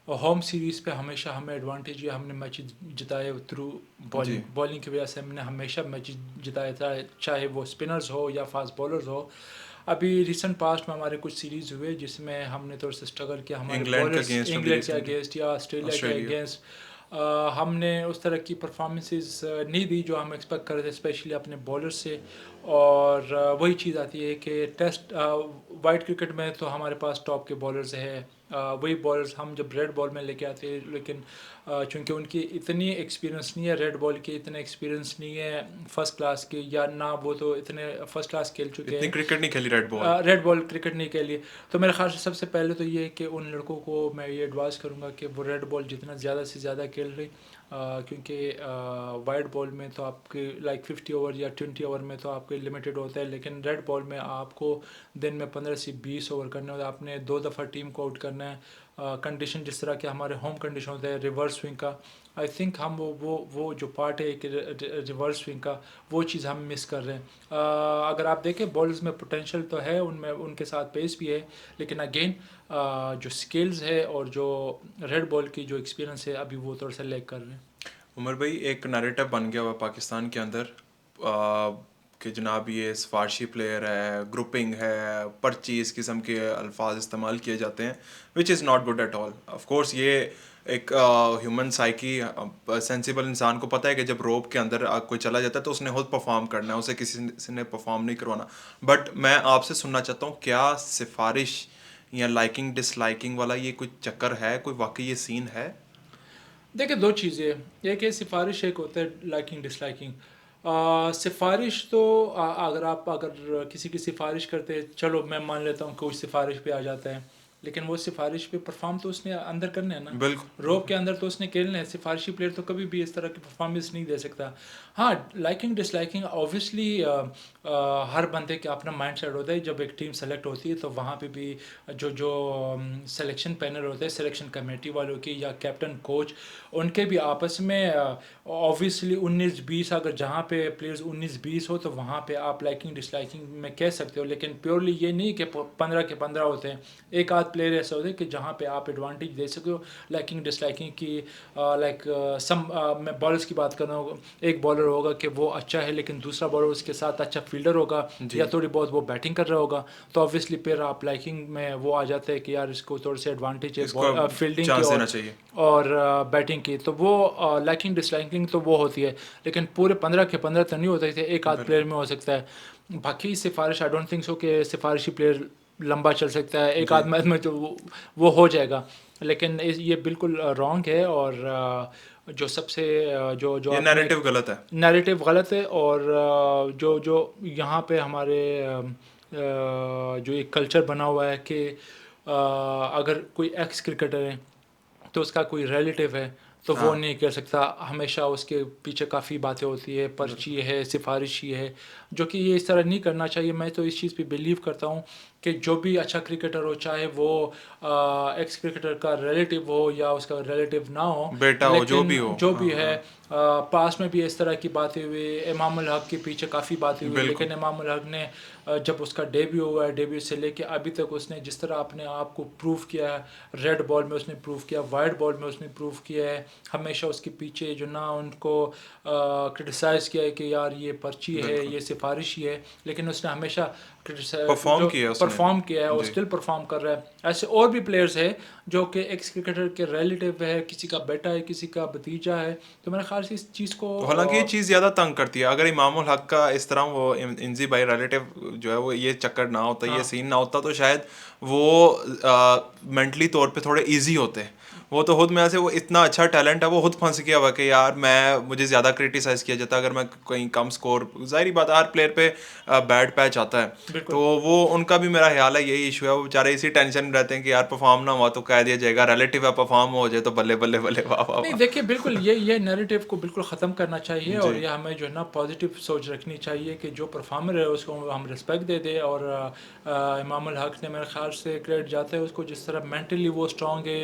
होम सीरीज़ पे हमेशा हमें एडवांटेज है, हमने मैच जिताए थ्रू जी बॉलिंग बॉलिंग की वजह से हमने हमेशा मैच जिताया था, चाहे वो स्पिनर्स हो या फास्ट बॉलर्स हो। अभी रिसेंट पास्ट में हमारे कुछ सीरीज़ हुए जिसमें हमने थोड़ा सा स्ट्रगल किया, हमारे इंग्लैंड के बॉलर्स अगेंस्ट अभी इंग्लैंड के रिसेंटली, अगेंस्ट या ऑस्ट्रेलिया के ऑस्ट्रेलिया। अगेंस्ट हमने उस तरह की परफॉर्मेंसेस नहीं दी जो हम एक्सपेक्ट कर रहे थे, स्पेशली अपने बॉलर से। और वही चीज़ आती है कि टेस्ट वाइट क्रिकेट में तो हमारे पास टॉप के बॉलर्स हैं, वही बॉलर्स हम जब रेड बॉल में लेके आते हैं, लेकिन चूंकि उनकी इतनी एक्सपीरियंस नहीं है, रेड बॉल की इतने एक्सपीरियंस नहीं है फर्स्ट क्लास के, या ना वो तो इतने फर्स्ट क्लास खेल चुके इतनी हैं, क्रिकेट नहीं खेली red ball. Red ball cricket नहीं के लिए। तो मेरे ख्याल से सबसे पहले तो ये है कि उन लड़कों को मैं ये एडवाइस करूँगा कि वो रेड बॉल जितना ज़्यादा से ज़्यादा खेल रहे, क्योंकि वाइट बॉल में तो आपके लाइक 50 ओवर या 20 ओवर में तो आपके लिमिटेड होता है, लेकिन रेड बॉल में आपको दिन में 15 से 20 ओवर करने होते हैं, आपने 2 दफ़ा टीम को आउट करना है। कंडीशन जिस तरह के हमारे होम कंडीशन होते हैं रिवर्स स्विंग का, आई थिंक हम वो जो पार्ट है एक रिवर्स स्विंग का, वो चीज़ हम मिस कर रहे हैं। अगर आप देखें बॉल्स में पोटेंशियल तो है, उनमें उनके साथ पेस भी है, लेकिन अगेन जो स्किल्स है और जो रेड बॉल की जो एक्सपीरियंस है, अभी वो थोड़ा सा लैग कर रहे हैं। उमर भाई एक नैरेटिव बन गया हुआ पाकिस्तान के अंदर कि जनाब ये सिफारशी प्लेयर है, ग्रुपिंग है, पर्ची, इस किस्म के अल्फाज इस्तेमाल किए जाते हैं which is not good at all. Of course ये एक ह्यूमन साइकी, सेंसिबल इंसान को पता है कि जब रोप के अंदर कोई चला जाता है तो उसने खुद परफॉर्म करना है, उसे किसी ने परफॉर्म नहीं करवाना। बट मैं आपसे सुनना चाहता हूँ क्या सिफारिश या लाइकिंग डिसलाइकिंग वाला ये कोई चक्कर है, कोई वाकई ये सीन है? देखिए दो चीज़ें, एक है सिफारिश, एक होता है लाइकिंग डिसलाइकिंग। सिफारिश तो अगर किसी की सिफारिश करते हैं, चलो मैं मान लेता हूँ कि उस सिफारिश पे आ जाता है, लेकिन वो सिफारिश पे परफॉर्म तो उसने अंदर करना है ना, बिल्कुल रोप के अंदर तो उसने खेलना है। सिफारिशी प्लेयर तो कभी भी इस तरह की परफॉर्मेंस नहीं दे सकता। हाँ, लाइकिंग डिसलाइकिंग ऑब्वियसली हर बंदे का अपना माइंड सेट होता है। जब एक टीम सेलेक्ट होती है तो वहाँ पे भी जो जो सिलेक्शन पैनल होते हैं, सिलेक्शन कमेटी वालों की या कैप्टन कोच, उनके भी आपस में ऑब्वियसली 19-20, अगर जहाँ पे प्लेयर्स 19-20 हो तो वहाँ पे आप लाइकिंग डिसलाइकिंग में कह सकते हो, लेकिन प्योरली ये नहीं कि 15 के 15 होते हैं। एक आध प्लेयर ऐसे होते हैं कि जहाँ पे आप एडवांटेज दे सकते हो लाइकिंग डिसलाइकिंग की। लाइक सम मैं बॉलर्स की बात कर रहा हूँ, एक बॉलर होगा कि वो अच्छा है लेकिन दूसरा बॉलर उसके साथ अच्छा फील्डर होगा जी। या थोड़ी बहुत वो बैटिंग कर रहा होगा, तो ऑब्वियसली फिर आप लाइकिंग में वो आ जाते हैं कि यार इसको थोड़े से एडवांटेज इसको है फील्डिंग की चांस देना चाहिए। और बैटिंग की, तो वो लाइकिंग डिसलाइकिंग तो वो होती है। लेकिन पूरे 15 के 15 तो नहीं होते थे, एक आध प्लेयर बिल्कुल। में हो सकता है। बाकी सिफारिश आई डोंट थिंक सो कि सिफारिशी प्लेयर लंबा चल सकता है, एक जी। आध मैच में तो वो हो जाएगा। लेकिन ये बिल्कुल रॉन्ग है, और जो सबसे जो जो ये आपने नैरेटिव गलत है। नैरेटिव गलत है। और जो जो यहाँ पे हमारे जो एक कल्चर बना हुआ है कि अगर कोई एक्स क्रिकेटर है तो उसका कोई रिलेटिव है तो वो हाँ नहीं कर सकता, हमेशा उसके पीछे काफ़ी बातें होती है, पर्ची बिल्कुल। है, सिफारिशी है, जो कि ये इस तरह नहीं करना चाहिए। मैं तो इस चीज़ पे बिलीव करता हूँ कि जो भी अच्छा क्रिकेटर हो, चाहे वो एक्स क्रिकेटर का रिलेटिव हो या उसका रिलेटिव ना हो, बेटा हो जो लेकिन भी हो, जो हाँ भी है, हाँ। पास में भी इस तरह की बातें हुई, इमाम उल हक के पीछे काफ़ी बातें हुई, बिल्कुल। लेकिन इमाम उल हक ने जब उसका डेब्यू हुआ है, डेब्यू से लेके अभी तक उसने जिस तरह अपने आप को प्रूव किया है, रेड बॉल में उसने प्रूव किया, वाइट बॉल में उसने प्रूव किया है, हमेशा उसके पीछे जो ना उनको क्रिटिसाइज़ किया है कि यार ये पर्ची है, बिल्कुल। ये सिफारिश ही है, लेकिन उसने हमेशा परफॉर्म जो किया उसने। परफॉर्म किया है और जी। स्टिल परफॉर्म कर रहा है। ऐसे और भी प्लेयर्स है जो कि एक्स क्रिकेटर के रिलेटिव है, किसी का बेटा है, किसी का भतीजा है, तो मेरे ख्याल से इस चीज़ को तो हालांकि ये चीज़ ज़्यादा तंग करती है। अगर इमामुल हक का इस तरह वो इंजी भाई रिलेटिव जो है वो ये चक्कर ना होता, ये हाँ सीन ना होता, तो शायद वो मेंटली तौर पे थोड़े इजी होते। वो तो खुद में से वो इतना अच्छा टैलेंट है, वो खुद फंस गया हुआ कि यार मुझे ज़्यादा क्रिटिसाइज़ किया जाता अगर मैं कहीं कम स्कोर, ज़ाहिर बात है हर प्लेयर पे बैड पैच आता है। तो बिल्कुल। वो उनका भी मेरा ख्याल है यही इशू है, वो बेचारे इसी टेंशन में रहते हैं कि यार परफॉर्म ना हुआ तो कह दिया जाएगा रिलेटिव है, परफॉर्म हो जाए तो बल्ले बल्ले बल्ले वाह वाह नहीं, वाह। देखिए बिल्कुल ये नैरेटिव को बिल्कुल ख़त्म करना चाहिए, जी। और ये हमें जो है ना पॉजिटिव सोच रखनी चाहिए कि जो परफॉर्मर है उसको हम रिस्पेक्ट दे दें। और इमाम उल हक ने मेरे ख्याल से क्रेडिट जाता है उसको, जिस तरह मेंटली वो स्ट्रांग है।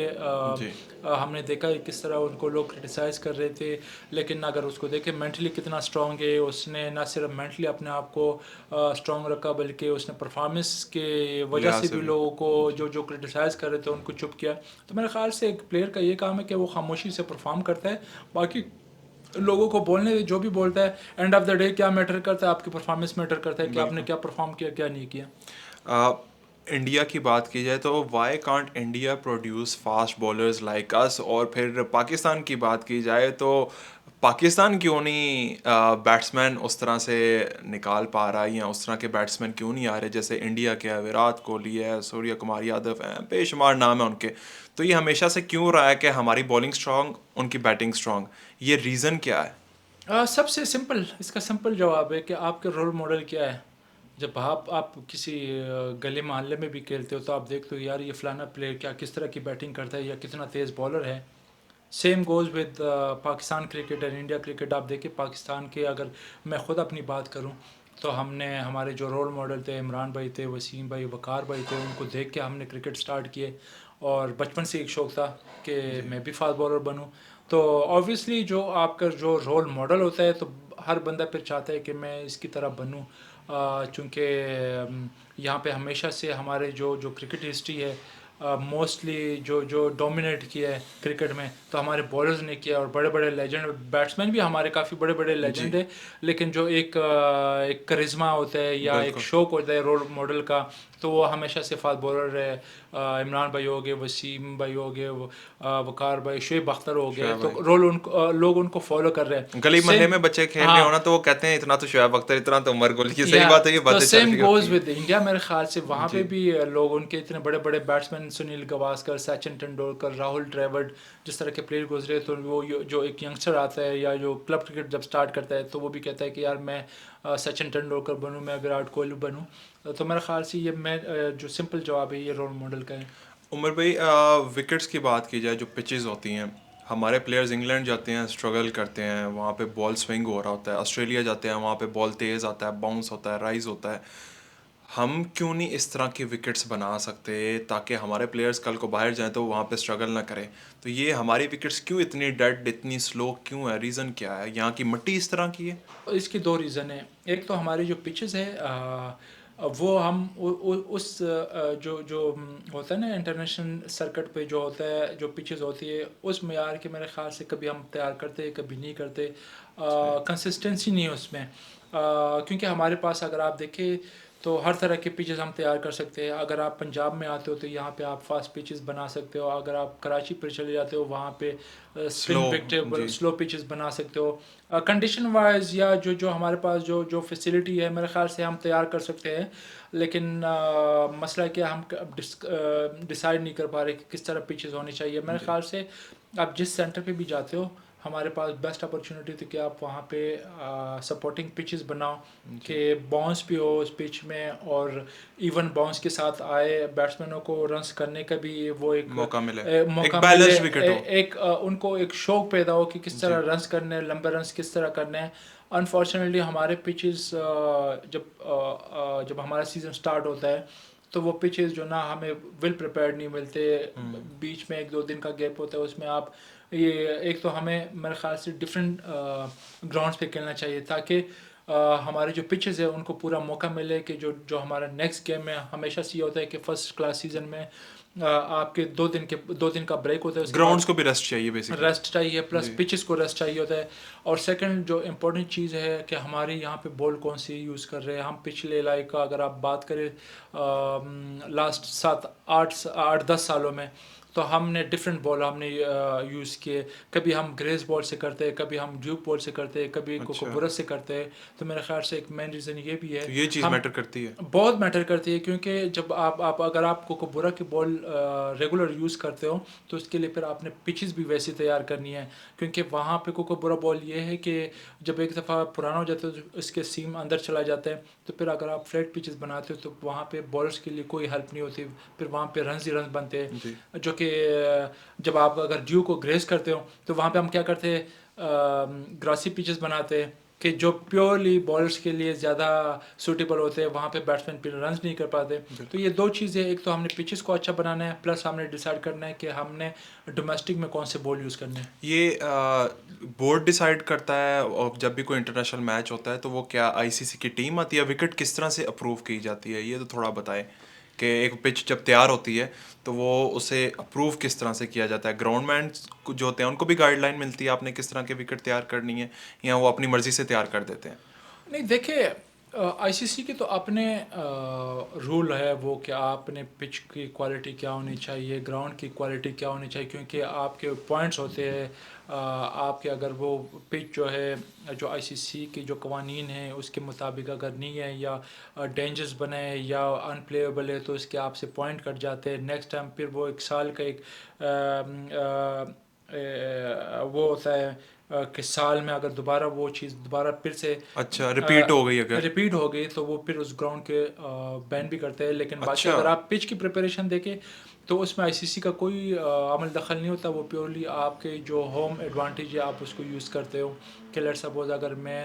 जी। हमने देखा है किस तरह उनको लोग क्रिटिसाइज़ कर रहे थे, लेकिन अगर उसको देखें मेंटली कितना स्ट्रांग है, उसने ना सिर्फ मेंटली अपने आप को स्ट्रांग रखा, बल्कि उसने परफॉर्मेंस के वजह लिहाज से से भी भी। लोगों को जी। जो जो क्रिटिसाइज़ कर रहे थे उनको चुप किया। तो मेरे ख्याल से एक प्लेयर का ये काम है कि वो खामोशी से परफॉर्म करता है, बाकी लोगों को बोलने दे, जो भी बोलता है। एंड ऑफ द डे क्या मैटर करता है, आपकी परफॉर्मेंस मैटर करता है कि आपने बिल्कुल। क्या परफॉर्म किया, क्या नहीं किया। इंडिया की बात की जाए तो why can't India produce fast bowlers like us, और फिर पाकिस्तान की बात की जाए तो पाकिस्तान क्यों नहीं बैट्समैन उस तरह से निकाल पा रहा है, या उस तरह के बैट्समैन क्यों नहीं आ रहे जैसे इंडिया के है, विराट कोहली है, सूर्य कुमार यादव हैं, बेशुमार नाम है उनके। तो ये हमेशा से क्यों रहा है कि हमारी बॉलिंग स्ट्रांग, उनकी बैटिंग स्ट्रांग, ये रीज़न क्या है? सबसे सिंपल, इसका सिंपल जवाब है कि आपके रोल मॉडल क्या है। जब आप किसी गली मोहल्ले में भी खेलते हो तो आप देखते हो यार ये फलाना प्लेयर क्या किस तरह की बैटिंग करता है या कितना तेज़ बॉलर है। Same goes with Pakistan cricket and India cricket. आप देखिए पाकिस्तान के, अगर मैं ख़ुद अपनी बात करूं तो हमने हमारे जो रोल मॉडल थे, इमरान भाई थे, वसीम भाई, वकार भाई थे, उनको देख के हमने क्रिकेट स्टार्ट किए, और बचपन से एक शौक़ था कि जी। मैं भी फास्ट बॉलर बनूं। तो ऑब्वियसली जो आपका जो रोल मॉडल होता है तो हर बंदा फिर चाहता है कि मैं इसकी तरह बनूं, चूँकि यहाँ पे हमेशा से हमारे जो जो क्रिकेट हिस्ट्री है, मोस्टली जो डोमिनेट किया है क्रिकेट में, तो हमारे बॉलर्स ने किया, और बड़े बड़े लेजेंड बैट्समैन भी हमारे काफ़ी बड़े बड़े जी, लेजेंड है। लेकिन जो एक करिश्मा होता है या एक बिल्कुल। शौक होता है रोल मॉडल का, तो वो हमेशा से फास्ट बॉलर है। इमरान भाई हो गए, वसीम भाई हो गए, वकार भाई, शुएब अख्तर हो गए, शोएब तो भाई, लोग उनको फॉलो कर रहे हैं। गली मोहल्ले सेम, में बच्चे खेल रहे हाँ, हो ना तो वो कहते हैं इतना तो शोएब अख्तर, इतना तो उमर गुल, ये सही या बात है, ये तो बातें चल सेम रही होती गोज हैं। With India. मेरे ख्याल से वहाँ पे जी, भी लोग उनके इतने बड़े बड़े बैट्समैन, सुनील गावस्कर, सचिन तेंदुलकर, राहुल द्रविड़, जिस तरह के प्लेयर गुजरे, तो वो जो एक यंगस्टर आता है या जो क्लब क्रिकेट जब स्टार्ट करता है, तो वो भी कहता है कि यार मैं सचिन तेंदुलकर बनूं, मैं विराट कोहली बनूं। तो मेरे ख्याल से ये मैं जो सिंपल जवाब है, ये रोल मॉडल का है। उमर भाई, विकेट्स की बात की जाए, जो पिचेस होती हैं, हमारे प्लेयर्स इंग्लैंड जाते हैं, स्ट्रगल करते हैं, वहाँ पे बॉल स्विंग हो रहा होता है, ऑस्ट्रेलिया जाते हैं, वहाँ पे बॉल तेज़ आता है, बाउंस होता है, राइज होता है। हम क्यों नहीं इस तरह की विकेट्स बना सकते ताकि हमारे प्लेयर्स कल को बाहर जाएं तो वहाँ पे स्ट्रगल ना करें? तो ये हमारी विकेट्स क्यों इतनी डेड, इतनी स्लो क्यों है? रीज़न क्या है? यहाँ की मिट्टी इस तरह की है? इसके दो रीज़न हैं। एक तो हमारी जो पिचेस है, वो हम उस जो जो होता है ना इंटरनेशनल सर्किट पे जो होता है, जो पिचेस होती है, उस मेयार के मेरे ख्याल से कभी हम तैयार करते, कभी नहीं करते। सही। कंसिस्टेंसी नहीं है उसमें। क्योंकि हमारे पास अगर आप देखें, तो हर तरह के पिचेस हम तैयार कर सकते हैं। अगर आप पंजाब में आते हो तो यहाँ पे आप फास्ट पिचेस बना सकते हो। अगर आप कराची पर चले जाते हो, वहाँ पे स्लो। स्पिन विकेट जी, स्लो पिचेस बना सकते हो। कंडीशन वाइज या जो जो हमारे पास जो जो फैसिलिटी है, मेरे ख्याल से हम तैयार कर सकते हैं। लेकिन मसला क्या, हम डिसाइड नहीं कर पा रहे कि किस तरह पिचेस होनी चाहिए। मेरे जी, ख्याल से आप जिस सेंटर पे भी जाते हो, हमारे पास बेस्ट अपॉर्चुनिटी थी कि आप वहाँ पे सपोर्टिंग पिचेस बनाओ, जी। कि बाउंस भी हो उस पिच में, और इवन बाउंस के साथ आए बैट्समैनों को रन्स करने का भी वो एक मौका मिले, एक मौका मिले। बैलेंस्ड विकेट हो। उनको एक शौक पैदा हो कि किस जी, तरह रन्स करने हैं, लंबे रन्स किस तरह करने हैं। अनफॉर्चुनेटली हमारे पिचेस जब हमारा सीज़न स्टार्ट होता है, तो वो पिचेस जो ना हमें वेल प्रिपेयर्ड नहीं मिलते। बीच में एक दो दिन का गैप होता है, उसमें आप ये एक तो हमें मेरे ख्याल से डिफरेंट ग्राउंड्स पे खेलना चाहिए, ताकि हमारे जो पिचेस है उनको पूरा मौका मिले कि जो जो हमारा नेक्स्ट गेम में हमेशा से ये होता है कि फर्स्ट क्लास सीज़न में आपके 2 दिन का ब्रेक होता है, उसके ग्राउंड्स बाद को भी रेस्ट चाहिए बेसिकली। रेस्ट चाहिए, प्लस जी, पिचेस को रेस्ट चाहिए होता है। और सेकंड जो इम्पोर्टेंट चीज़ है कि हमारे यहाँ पे बॉल कौन सी यूज़ कर रहे हैं हम। पिछले लाइक अगर आप बात करें लास्ट 7 8 8 10 सालों में, तो हमने डिफरेंट बॉल हमने यूज़ किए। कभी हम ग्रेस बॉल से करते हैं, कभी हम ड्यूब बॉल से करते हैं, कभी अच्छा। कोकोबुरस से करते हैं। तो मेरे ख्याल से एक मेन रीज़न ये भी है। तो ये चीज़ हम मैटर करती है। बहुत मैटर करती है, क्योंकि जब आप अगर आप कोकोबुरा की बॉल रेगुलर यूज़ करते हो, तो उसके लिए फिर आपने पिचेस भी वैसी तैयार करनी है। क्योंकि वहाँ पे कोकोबुरा बॉल ये है कि जब एक दफ़ा पुराना हो जाता है तो उसके सीम अंदर चला जाता है। तो फिर अगर आप फ्लैट पिचेस बनाते हो, तो वहाँ पे बॉलर्स के लिए कोई हेल्प नहीं होती। फिर वहाँ पे रन ही रन बनते जी, हैं, जो कि जब आप अगर ड्यू को ग्रेस करते हो, तो वहाँ पे हम क्या करते हैं, ग्रासी पिचेस बनाते हैं कि जो प्योरली बॉलर्स के लिए ज़्यादा सूटेबल होते हैं। वहाँ पे बैट्समैन फिर रन नहीं कर पाते। तो बिल्कुल। ये दो चीज़ें, एक तो हमने पिचेस को अच्छा बनाना है, प्लस हमने डिसाइड करना है कि हमने डोमेस्टिक में कौन से बॉल यूज़ करने हैं। ये बोर्ड डिसाइड करता है, और जब भी कोई इंटरनेशनल मैच होता है तो वो क्या आईसीसी की टीम आती है? विकेट किस तरह से अप्रूव की जाती है, ये तो थोड़ा बताएं। कि एक पिच जब तैयार होती है तो वो उसे अप्रूव किस तरह से किया जाता है? ग्राउंडमैन जो होते हैं उनको भी गाइडलाइन मिलती है आपने किस तरह की विकेट तैयार करनी है, या वो अपनी मर्जी से तैयार कर देते हैं? नहीं, देखिए, आईसीसी के तो अपने रूल है वो, कि आपने पिच की क्वालिटी क्या होनी चाहिए, ग्राउंड की क्वालिटी क्या होनी चाहिए। क्योंकि आपके पॉइंट्स होते हैं, आपके अगर वो पिच जो है, जो आईसीसी की जो कवानीन है उसके मुताबिक अगर नहीं है, या डेंजरस बने है या अनप्लेएबल है, तो उसके आपसे पॉइंट कट जाते हैं। नेक्स्ट टाइम फिर वो एक साल का एक वो होता है कि साल में अगर दोबारा वो चीज़ दोबारा फिर से अच्छा, रिपीट हो गई अगर? रिपीट हो गई, तो वो फिर उस ग्राउंड के बैन भी करते हैं। लेकिन बाकी अच्छा। अगर आप पिच की प्रिपरेशन देखें, तो उसमें आईसीसी का कोई अमल दखल नहीं होता। वो प्योरली आपके जो होम एडवांटेज है आप उसको यूज़ करते हो। कि लेट्स सपोज अगर मैं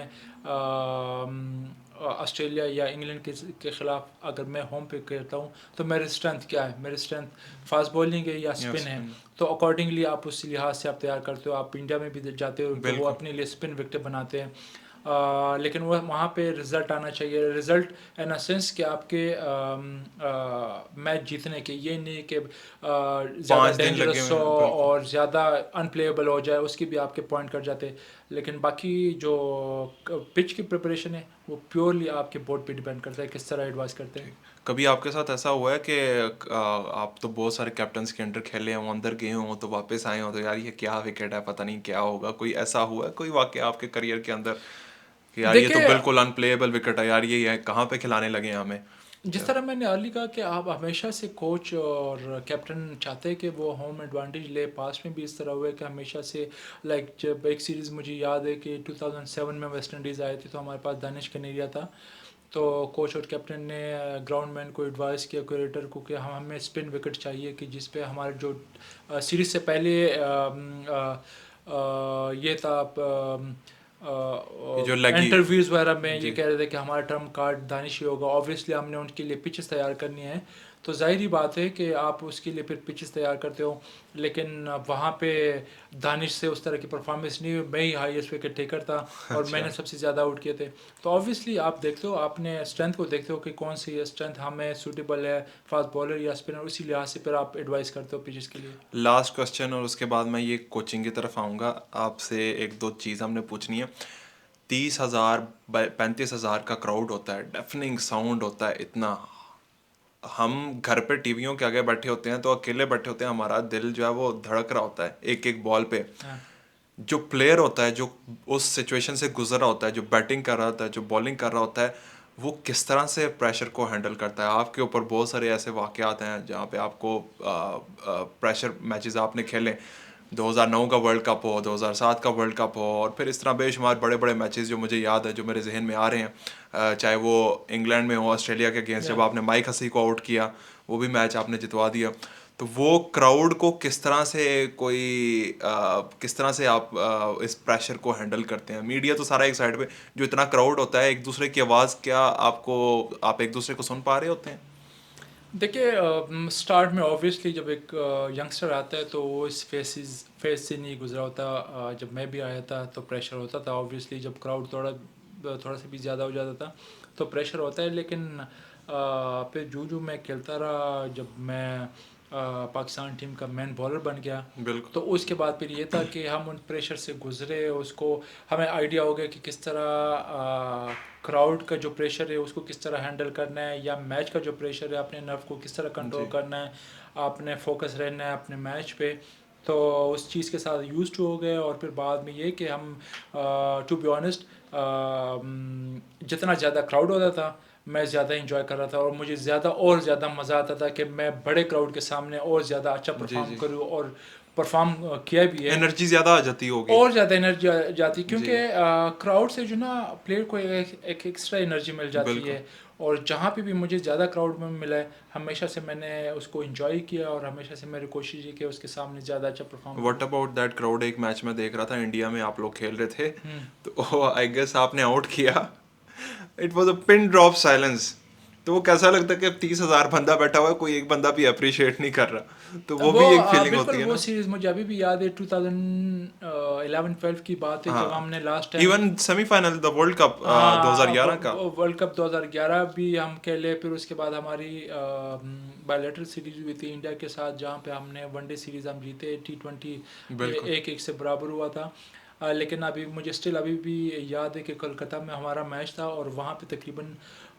ऑस्ट्रेलिया या इंग्लैंड के ख़िलाफ़ अगर मैं होम पे खेलता हूँ, तो मेरी स्ट्रेंथ क्या है, मेरी स्ट्रेंथ फास्ट बॉलिंग है या यस। स्पिन है। तो अकॉर्डिंगली आप उस लिहाज से आप तैयार करते हो। आप इंडिया में भी जाते हो तो वो बिल्कुल। अपने लिए स्पिन विकेट बनाते हैं। लेकिन वो वहाँ पे रिज़ल्ट आना चाहिए, रिज़ल्ट इन अ सेंस कि आपके मैच जीतने के, ये नहीं कि ज़्यादा 5 दिन लगे डेंजरस हुए हो हैं, बिल्कुल। और ज़्यादा अनप्लेएबल हो जाए, उसकी भी आपके पॉइंट कट जाते हैं। लेकिन बाकी जो पिच की प्रिपरेशन है वो प्योरली आपके बोर्ड पे डिपेंड करता है किस तरह एडवाइस करते हैं। ठीक। कभी आपके साथ ऐसा हुआ है कि आप तो बहुत सारे कैप्टन्स के अंडर खेले हों, अंदर गए हों, तो वापस आए हों तो यार ये क्या विकेट है, पता नहीं क्या होगा? कोई ऐसा हुआ है, कोई वाकया आपके करियर के अंदर कि यार ये तो देखिए, बिल्कुल अनप्लेएबल विकेट है यार, ये कहाँ पे खिलाने लगे हैं हमें? जिस तरह मैंने अर्ली कहा कि आप हमेशा से कोच और कैप्टन चाहते हैं कि वो होम एडवांटेज ले, पास में भी इस तरह हुआ है कि हमेशा से लाइक जब एक सीरीज़ मुझे याद है कि 2007 में वेस्ट इंडीज़ आए थे तो हमारे पास दानिश कनेरिया था। तो कोच और कैप्टन ने ग्राउंडमैन को एडवाइस किया, क्रिएटर को, कि हमें स्पिन विकेट चाहिए कि जिस पे हमारे जो सीरीज से पहले ये था ये जो लगी। इंटरव्यूज़ वगैरह में ये जी। कह रहे थे कि हमारा टर्म कार्ड दानिश ही होगा। ऑब्वियसली हमने उनके लिए पिचेस तैयार करनी है, तो जाहिर ही बात है कि आप उसके लिए फिर पिचेस तैयार करते हो। लेकिन वहाँ पे दानिश से उस तरह की परफॉर्मेंस नहीं हुई, मैं ही हाईएस्ट विकेट टेकर था और अच्छा। मैंने सबसे ज़्यादा आउट किए थे। तो ऑब्वियसली आप देखते हो, आपने स्ट्रेंथ को देखते हो कि कौन सी स्ट्रेंथ हमें सूटेबल है, फास्ट बॉलर या स्पिनर, उसी लिहाज से फिर आप एडवाइस करते हो पिचेस के लिए। लास्ट क्वेश्चन और उसके बाद मैं ये कोचिंग की तरफ आऊँगा। आपसे एक दो चीज़ हमने पूछनी है। 30,000 35,000 का क्राउड होता है, डेफनिंग साउंड होता है इतना। हम घर पे टीवियों के आगे बैठे होते हैं तो अकेले बैठे होते हैं, हमारा दिल जो है वो धड़क रहा होता है एक एक बॉल पे। हाँ। जो प्लेयर होता है, जो उस सिचुएशन से गुजर रहा होता है, जो बैटिंग कर रहा होता है, जो बॉलिंग कर रहा होता है, वो किस तरह से प्रेशर को हैंडल करता है? आपके ऊपर बहुत सारे ऐसे वाक़यात हैं जहाँ पे आपको प्रेशर मैचेस आपने खेले, 2009 का वर्ल्ड कप हो, 2007 का वर्ल्ड कप हो, और फिर इस तरह बेशुमार बड़े बड़े मैचेस जो मुझे याद है, जो मेरे जहन में आ रहे हैं। चाहे वो इंग्लैंड में हो, ऑस्ट्रेलिया के अगेंस्ट या जब आपने माइक हसी को आउट किया, वो भी मैच आपने जितवा दिया। तो वो क्राउड को किस तरह से किस तरह से आप इस प्रेशर को हैंडल करते हैं? मीडिया तो सारा एक साइड पे, जो इतना क्राउड होता है, एक दूसरे की आवाज़, क्या आपको, आप एक दूसरे को सुन पा रहे होते हैं? देखिए, स्टार्ट में ऑब्वियसली जब एक यंगस्टर आता है तो वो इस फेस से नहीं गुजरा होता। जब मैं भी आया था तो प्रेशर होता था, ऑब्वियसली जब क्राउड थोड़ा थोड़ा सा भी ज़्यादा हो जाता था तो प्रेशर होता है। लेकिन फिर जो मैं खेलता रहा, जब मैं पाकिस्तान टीम का मेन बॉलर बन गया, बिल्कुल। तो उसके बाद फिर ये था कि हम उन प्रेशर से गुजरे, उसको हमें आइडिया हो गया कि किस तरह क्राउड का जो प्रेशर है उसको किस तरह हैंडल करना है, या मैच का जो प्रेशर है अपने नर्व को किस तरह कंट्रोल जी। करना है, आपने फोकस रहना है अपने मैच पे। तो उस चीज़ के साथ यूज टू हो गए। और फिर बाद में ये कि हम टू बी ऑनेस्ट जितना ज़्यादा क्राउड होता था मैं ज़्यादा इंजॉय कर रहा था, और मुझे ज़्यादा और ज़्यादा मज़ा आता था कि मैं बड़े क्राउड के सामने और ज़्यादा अच्छा जी। परफॉर्म जी। करूँ, और परफॉर्म किया भी है। एनर्जी ज़्यादा आ जाती होगी। और ज़्यादा एनर्जी आ जाती, जी। क्योंकि क्राउड से जो ना प्लेयर को एक एक्स्ट्रा एनर्जी मिल जाती बिल्कुल। है। और जहाँ पे भी मुझे ज़्यादा क्राउड में मिला है, हमेशा से मैंने उसको एंजॉय किया और हमेशा से मेरी कोशिश है कि उसके सामने ज़्यादा अच्छा परफॉर्म करूँ। What about that crowd? एक मैच में देख रहा था, इंडिया में आप लोग खेल रहे थे, हम्म। तो आई गेस आपने आउट किया। It was a pin drop silence. तो वो कैसा लगता है कि 30,000 बंदा बैठा हुआ है, कोई एक बंदा भी अप्रिशिएट नहीं कर रहा, तो वो वो भी एक फीलिंग बिल्कुल होती है वो ना? सीरीज़ मुझे अभी भी याद है, 2011-12 की बात है जब हाँ। हमने last time. Even semifinal the world cup हाँ, 2011 का। वर्ल्ड कप 2011 भी हम खेले। फिर उसके बाद हमारी बायलैटरल सीरीज हुई थी इंडिया के साथ, जहाँ पे हमने वनडे सीरीज हम जीते, T20 बिल्कुल। 1-1 से बराबर हुआ था। लेकिन अभी मुझे स्टिल अभी भी याद है कि कोलकाता में हमारा मैच था और वहाँ पे तकरीबन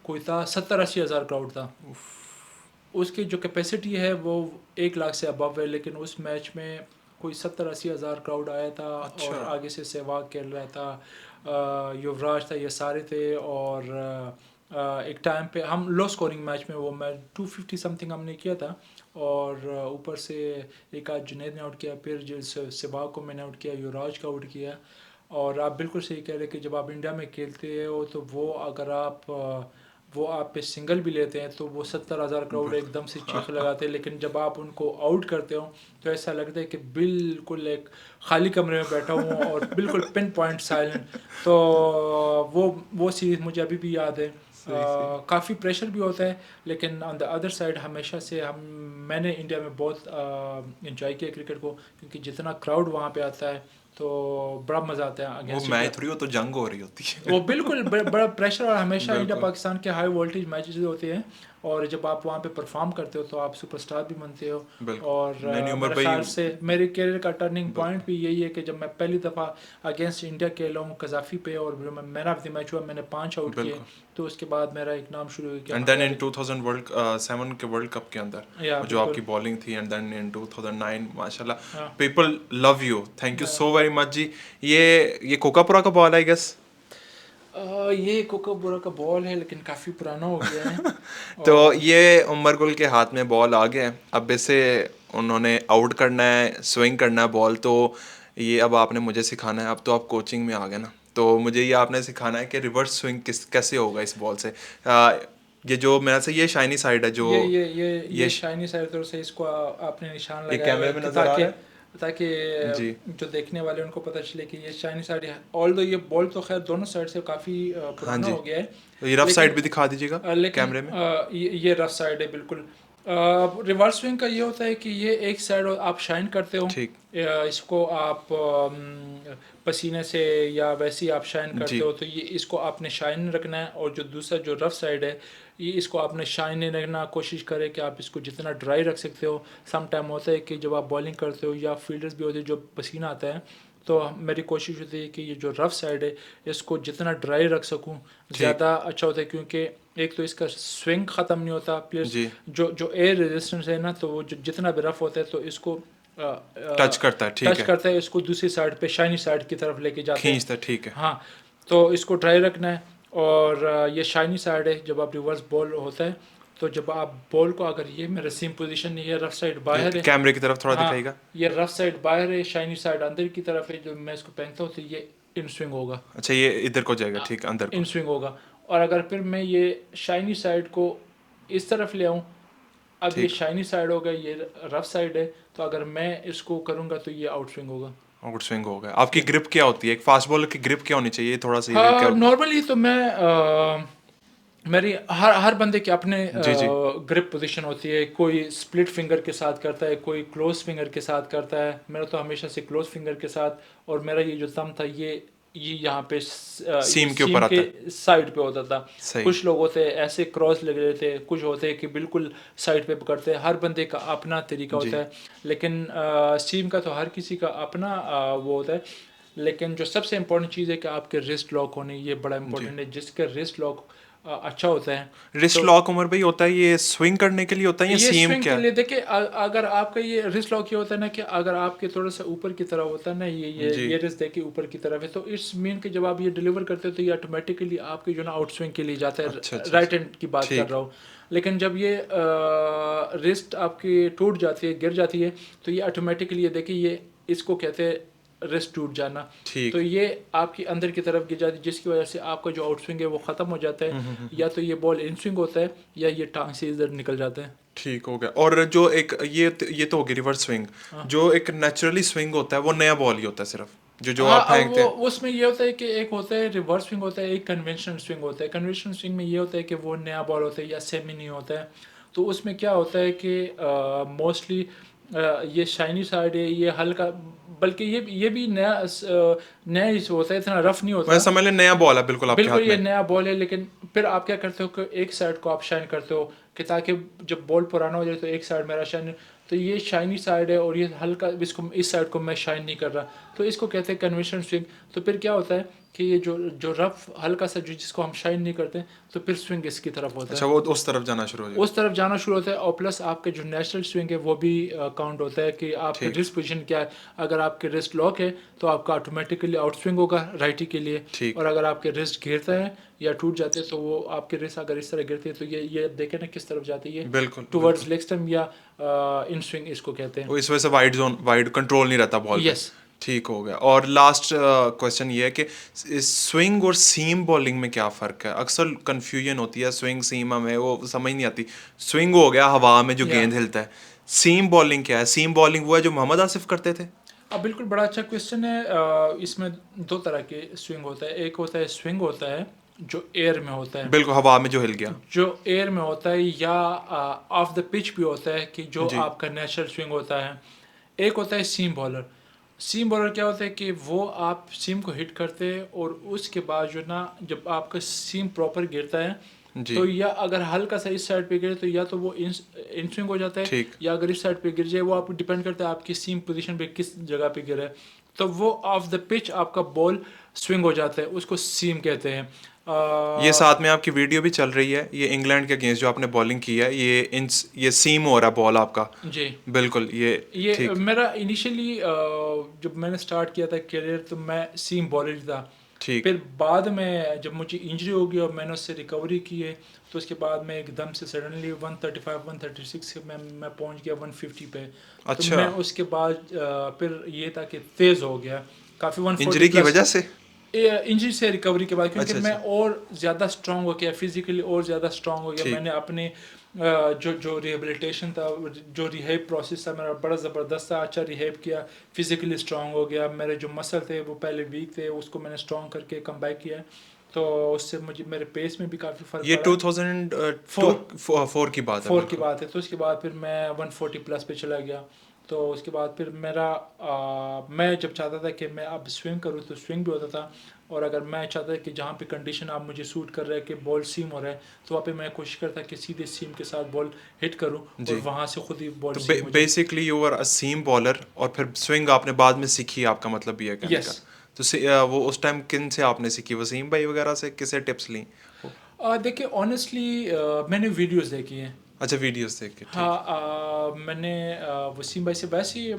कोई था 70-80 हज़ार क्राउड था। उसकी जो कैपेसिटी है वो 1 लाख से अबव है, लेकिन उस मैच में कोई 70-80 हज़ार क्राउड आया था। अच्छा। और आगे से सहवाग खेल रहा था, युवराज था, ये सारे थे। और एक टाइम पे हम लो स्कोरिंग मैच में, वो मैच 250 समथिंग हमने किया था। और ऊपर से एक आज जुनैद ने आउट किया, फिर जो सहवाग को मैंने आउट किया, युवराज का आउट किया। और आप बिल्कुल सही कह रहे हैं कि जब आप इंडिया में खेलते हो तो वो अगर आप पे सिंगल भी लेते हैं तो वो 70 हज़ार क्राउड एकदम से चीख लगाते हैं। लेकिन जब आप उनको आउट करते हो तो ऐसा लगता है कि बिल्कुल एक खाली कमरे में बैठा हूँ और बिल्कुल पिन पॉइंट साइलेंट। तो वो सीरीज़ मुझे अभी भी याद है। सही सही। काफ़ी प्रेशर भी होता है, लेकिन ऑन द अदर साइड हमेशा से मैंने इंडिया में बहुत इंजॉय किया क्रिकेट को, क्योंकि जितना क्राउड वहाँ पे आता है तो बड़ा मज़ा आता है वो अगेंस्ट मैच इंडिया। थोड़ी, वो तो जंग हो रही होती है। वो बिल्कुल बड़ा प्रेशर, और हमेशा इंडिया बिल्कुल पाकिस्तान के हाई वोल्टेज मैचेस होते हैं, और जब आप वहाँ पे परफॉर्म करते हो तो आप सुपरस्टार भी बनते हो। और बिल्कुल। नहीं नहीं उमर मेरे भाई। ख्याल से मेरे करियर का टर्निंग बिल्कुल पॉइंट भी यही है कि जब मैं पहली दफ़ा अगेंस्ट इंडिया खेला हूँ कजाफी पे, और मैन ऑफ द मैच हुआ, मैंने 5 आउट किए, बिल्कुल। तो उसके बाद मेरा एक नाम शुरू हो गया एंड हाँ देन यार। इन 2007 के वर्ल्ड कप के अंदर या जो बिल्कुल। आपकी बॉलिंग थी, एंड देन इन 2009 माशाल्लाह हाँ। People love you, thank you मैं- सो वेरी मच जी। ये कोकापुरा का बॉल है, आई गेस। ये कोकोबोरा का बॉल है, लेकिन काफ़ी पुराना हो गया है। तो और ये उमर गुल के हाथ में बॉल आ गया है, अब इसे उन्होंने आउट करना है, स्विंग करना है बॉल। तो ये अब आपने मुझे सिखाना है, अब तो आप कोचिंग में आ गए ना, तो मुझे ये आपने सिखाना है कि रिवर्स स्विंग कैसे होगा इस बॉल से। ये जो मेरा से ये शाइनी साइड है जो ये ये शाइनी साइड तरफ से इसको आपने निशान एक लगाया हुआ कैमरे है में कि नजर आ ताकि रहा है ताकि जी जो देखने वाले उनको पता चले कि ये शाइनी साइड है। ऑल दो ये बॉल तो खैर दोनों साइड से काफ़ी हाँ पुराना जी। हो गया है, तो ये रफ लेकिन साइड भी दिखा दीजिएगा कैमरे में। ये रफ साइड है बिल्कुल। रिवर्स स्विंग का ये होता है कि ये एक साइड आप शाइन करते हो, ठीक। इसको आप पसीने से या वैसे ही आप शाइन जी करते हो, तो ये इसको आपने शाइन रखना है। और जो दूसरा जो रफ साइड है, ये इसको आपने शाइन नहीं रखना, कोशिश करें कि आप इसको जितना ड्राई रख सकते हो। सम टाइम होता है कि जब आप बॉलिंग करते हो या फील्डर्स भी होते हैं जो पसीना आता है, तो मेरी कोशिश होती है कि ये जो रफ साइड है इसको जितना ड्राई रख सकूं ठीक। ज़्यादा अच्छा होता है, क्योंकि एक तो इसका स्विंग ख़त्म नहीं होता, प्लस जी जो एयर रेजिस्टेंस है ना, तो वो जितना भी रफ होता है तो इसको टच करता है, ठीक टच है। करता है, इसको दूसरी साइड पे शाइनी साइड की तरफ लेके जाते हैं। खींचता है, ठीक है। हाँ, तो इसको ड्राई रखना है। और ये शाइनी साइड है जब आप रिवर्स बॉल होता है, तो जब आप बॉल को, अगर ये मेरा सेम पोजीशन है, ये रफ साइड बाहर है। कैमरे की तरफ थोड़ा हाँ, दिखाएगा। ये रफ साइड बाहर है, शाइनी साइड अंदर की तरफ है। जब मैं इसको पहनता हूँ तो ये इन स्विंग होगा, अच्छा ये इधर को जाएगा, ठीक है, अंदर इन को। स्विंग होगा। और अगर फिर मैं ये शाइनी साइड को इस तरफ ले आऊँ, अब ये ठीक। शाइनी साइड होगा, ये रफ साइड है, तो अगर मैं इसको करूँगा तो ये आउट स्विंग होगा। आउट स्विंग हो गया। आपकी ग्रिप क्या होती है, एक फास्ट बॉलर की ग्रिप क्या होनी चाहिए, थोड़ा सा ये हाँ, क्या। नॉर्मली तो मैं मेरी हर बंदे के अपने जी जी ग्रिप पोजीशन होती है। कोई स्प्लिट फिंगर के साथ करता है, कोई क्लोज फिंगर के साथ करता है। मेरा तो हमेशा से क्लोज फिंगर के साथ, और मेरा ये जो थंब था ये यहाँ पे ये सीम के सीम ऊपर के आता है। साइड पे होता था। सही। कुछ लोग होते हैं ऐसे क्रॉस लगे रहते हैं, कुछ होते हैं कि बिल्कुल साइड पे पकड़ते हैं। हर बंदे का अपना तरीका जी होता है, लेकिन सीम का तो हर किसी का अपना वो होता है। लेकिन जो सबसे इम्पोर्टेंट चीज़ है कि आपके रिस्ट लॉक होने, ये बड़ा जी। इंपॉर्टेंट है। जिसका रिस्ट लॉक अच्छा होता है, रिस्ट तो लॉक उमर भाई होता है, ये स्विंग करने के लिए होता है या ये सीम स्विंग के क्या। लिए देखिए, अगर आपका ये रिस्ट लॉक ये होता है ना, कि अगर आपके थोड़ा सा ऊपर की तरफ होता है ना, जी। ये रिस्ट देखिए ऊपर की तरफ है, तो इट्स मीन कि जब आप ये डिलीवर करते हो तो ये ऑटोमेटिकली आपके जो ना आउट स्विंग के लिए जाता है। अच्छा अच्छा राइट अच्छा। हैंड की बात कर ठीक। रहा हूँ। लेकिन जब ये रिस्ट आपकी टूट जाती है, गिर जाती है, तो ये ऑटोमेटिकली ये देखिए, ये इसको कहते हैं रिस्ट टूट जाना। तो ठीक। ये आपकी अंदर की तरफ गिर जाती है, जिसकी वजह से आपका जो आउट स्विंग है वो ख़त्म हो जाता है। या तो ये बॉल इन स्विंग होता है, या ये टांग से इधर निकल जाता है। ठीक हो गया। और जो एक ये तो होगी रिवर्स स्विंग। हाँ। जो एक नेचुरली स्विंग होता है वो नया बॉल ही होता है सिर्फ, जो जो हाँ, आप अब फेंकते वो हैं। उसमें ये होता है कि एक होता है रिवर्स स्विंग होता है, एक कन्वेंशनल स्विंग होता है। कन्वेंशनल स्विंग में ये होता है कि वो नया बॉल होता है या सेमी नहीं होता है। तो उसमें क्या होता है कि मोस्टली ये शाइनी साइड है, ये हल्का, बल्कि ये भी नया ही होता है, इतना रफ नहीं मैं होता। समझ लें नया बॉल है बिल्कुल आपके बिल्कुल हाथ ये में। नया बॉल है, लेकिन फिर आप क्या करते हो कि एक साइड को आप शाइन करते हो, कि ताकि जब बॉल पुराना हो जाए तो एक साइड मेरा शाइन। तो ये शाइनी साइड है, और ये हल्का, इसको इस साइड को मैं शाइन नहीं कर रहा, तो इसको कहते हैं कन्वेंशन स्विंग। तो फिर क्या होता है कि ये जो जो रफ हल्का सा, जो जिसको हम शाइन नहीं करते, तो फिर स्विंग इसकी तरफ होता अच्छा है, वो उस तरफ जाना शुरू हो जाएगा। उस तरफ जाना शुरू होता है। और प्लस आपके जो नेचुरल स्विंग है वो भी काउंट होता है, कि आपके ठीक। रिस्ट पोजीशन क्या है। अगर आपके रिस्ट लॉक है तो आपका ऑटोमेटिकली आउट स्विंग होगा राइटी के लिए। ठीक। और अगर आपके रिस्ट गिरता है या टूट जाते हैं, तो वो आपके रिस्ट अगर इस तरह गिरती है, तो ये देखें ना किस तरफ जाती है, बिल्कुल टुवर्ड्स बिल्कुल। लेग स्टम्प या इन स्विंग इसको कहते हैं। वो इस वजह से वाइड जोन, वाइड कंट्रोल नहीं रहता बॉल पे। यस। ठीक हो गया। और लास्ट क्वेश्चन ये है कि स्विंग और सीम बॉलिंग में क्या फ़र्क है। अक्सर कन्फ्यूजन होती है, स्विंग सीम हमें वो समझ नहीं आती। स्विंग हो गया हवा में जो या गेंद हिलता है, सीम बॉलिंग क्या है। सीम बॉलिंग वो है जो मोहम्मद आसिफ करते थे। अब बिल्कुल बड़ा अच्छा क्वेश्चन है। इसमें दो तरह के स्विंग होता है। एक होता है स्विंग होता है जो एयर में होता है, बिल्कुल हवा में जो हिल गया। जो एयर में होता है, या ऑफ द पिच भी होता है, कि जो जी आपका नेचुरल स्विंग होता है। एक होता है सीम बॉलर। सीम बॉलर क्या होता है कि वो आप सीम को हिट करते हैं और उसके बाद जो ना जब आपका सीम प्रॉपर गिरता है जी। तो या अगर हल्का सा इस साइड पे गिरे तो या तो वो इन स्विंग हो जाता है, ठीक। या अगर इस साइड पे गिर जाए वो आप डिपेंड करता है आपकी सीम पोजीशन पे किस जगह पे गिरा है। तो वो ऑफ द पिच आपका बॉल स्विंग हो जाता है, उसको सीम कहते हैं। ये साथ में आपकी वीडियो भी चल रही है, ये इंग्लैंड के अगेंस्ट जो आपने बॉलिंग की है, ये सीम हो रहा है बॉल आपका। जी, बिल्कुल ये। ये ठीक। मेरा इनिशियली जब मैंने स्टार्ट किया था करियर तो मैं सीम बॉलर था। ठीक। फिर बाद में जब मुझे इंजरी हो गई और मैंने उससे रिकवरी की है तो उसके बाद मैं एकदम से सडनली 135 136 से मैं पहुंच गया 150 पे। तो अच्छा। मैं उसके बाद फिर ये था कि तेज़ हो गया काफ़ी 140 इंजरी की प्लस। वजह से? इंजरी से रिकवरी के बाद क्योंकि अच्छा मैं अच्छा। और ज़्यादा स्ट्रांग हो गया फिजिकली, और ज़्यादा स्ट्रांग हो गया ठीक। मैंने अपने जो जो रिहेबिलिटेशन था, जो रिहेब प्रोसेस था मेरा बड़ा ज़बरदस्त था, अच्छा रिहेब किया, फिजिकली स्ट्रांग हो गया, मेरे जो मसल थे वो पहले वीक थे उसको मैंने स्ट्रांग करके कम बैक किया। तो उससे मुझे मेरे पेस में भी काफ़ी फ़र्क ये पड़ा। 2004 की बात है, 4 की बिल्कुल। बात है। तो उसके बाद फिर मैं 140 प्लस पे चला गया। तो उसके बाद फिर मेरा मैं जब चाहता था कि मैं अब स्विंग करूँ तो स्विंग भी होता था, और अगर मैं चाहता था कि जहाँ पे कंडीशन आप मुझे सूट कर रहा है कि बॉल सीम हो रहा है तो वहाँ पे मैं कोशिश करता कि सीधे सीम के साथ बॉल हिट करूँ और जी। वहाँ से खुद ही बॉल तो सीम हो जाए। Basically you are a seam bowler, और फिर स्विंग आपने बाद में सीखी, आपका मतलब ये है कहने यस। का। तो वो उस टाइम किन से आपने सीखी? वसीम भाई वगैरह से किसे टिप्स ली? देखिए ऑनेस्टली मैंने वीडियोस देखी हैं। अच्छा, वीडियोस देख के। ठीक। हाँ, मैंने वसीम भाई से वैसे ही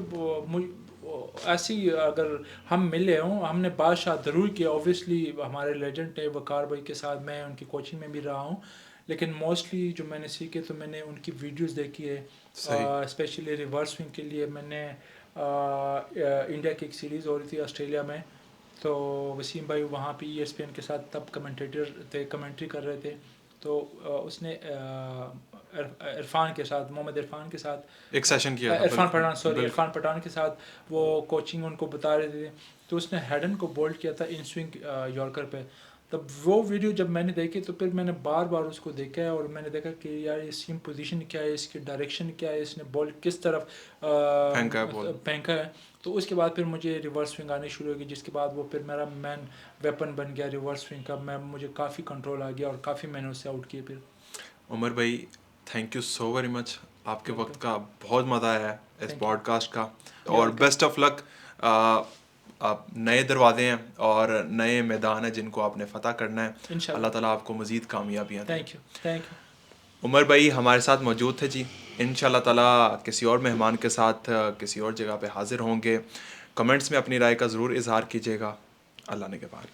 ऐसे ही अगर हम मिले हों हमने बादशाह ज़रूर किया, ऑब्वियसली हमारे लेजेंड है वकार भाई के साथ मैं उनकी कोचिंग में भी रहा हूँ। लेकिन मोस्टली जो मैंने सीखे तो मैंने उनकी वीडियोस देखी है। सही। स्पेशली रिवर्स स्विंग के लिए मैंने इंडिया की एक सीरीज़ हो रही थी ऑस्ट्रेलिया में, तो वसीम भाई वहाँ पे ESPN के साथ तब कमेंटेटर थे, कमेंट्री कर रहे थे। तो उसने इरफान के साथ, मोहम्मद इरफान के साथ, एक सेशन किया था, इरफान बिल्कुल। पठान, सॉरी बिल्कुल। इरफान पठान के साथ वो कोचिंग उनको बता रहे थे। तो उसने हेडन को बोल्ड किया था इन स्विंग यॉर्कर पे। तब वो वीडियो जब मैंने देखी तो फिर मैंने बार बार उसको देखा है और मैंने देखा कि यार ये सीम पोजीशन क्या है, इसकी डायरेक्शन क्या है, इसने बॉल किस तरफ फेंका है बॉल। फेंका है। तो उसके बाद फिर मुझे रिवर्स स्विंग आनी शुरू होगी, जिसके बाद वो फिर मेरा मैन वेपन बन गया रिवर्स स्विंग का। मैं मुझे काफ़ी कंट्रोल आ गया और काफ़ी मैंने उससे आउट किए फिर। उमर भाई, thank you so very much. आपके वक्त वेलकम। का बहुत मज़ा आया है इस थैंक यू। पॉडकास्ट का। यू और वेलकम। Best of luck. आप नए दरवाजे हैं और नए मैदान हैं जिनको आपने फ़तह करना है। अल्लाह इंशाल्लाह। ताला आपको मज़ीद कामयाबियाँ दे। Thank you. Thank you. Umar भाई हमारे साथ मौजूद थे जी। इंशाल्लाह ताला किसी और मेहमान के साथ किसी और जगह पे हाज़िर होंगे। कमेंट्स में अपनी राय का ज़रूर इज़हार कीजिएगा। अल्लाह ने के बाद।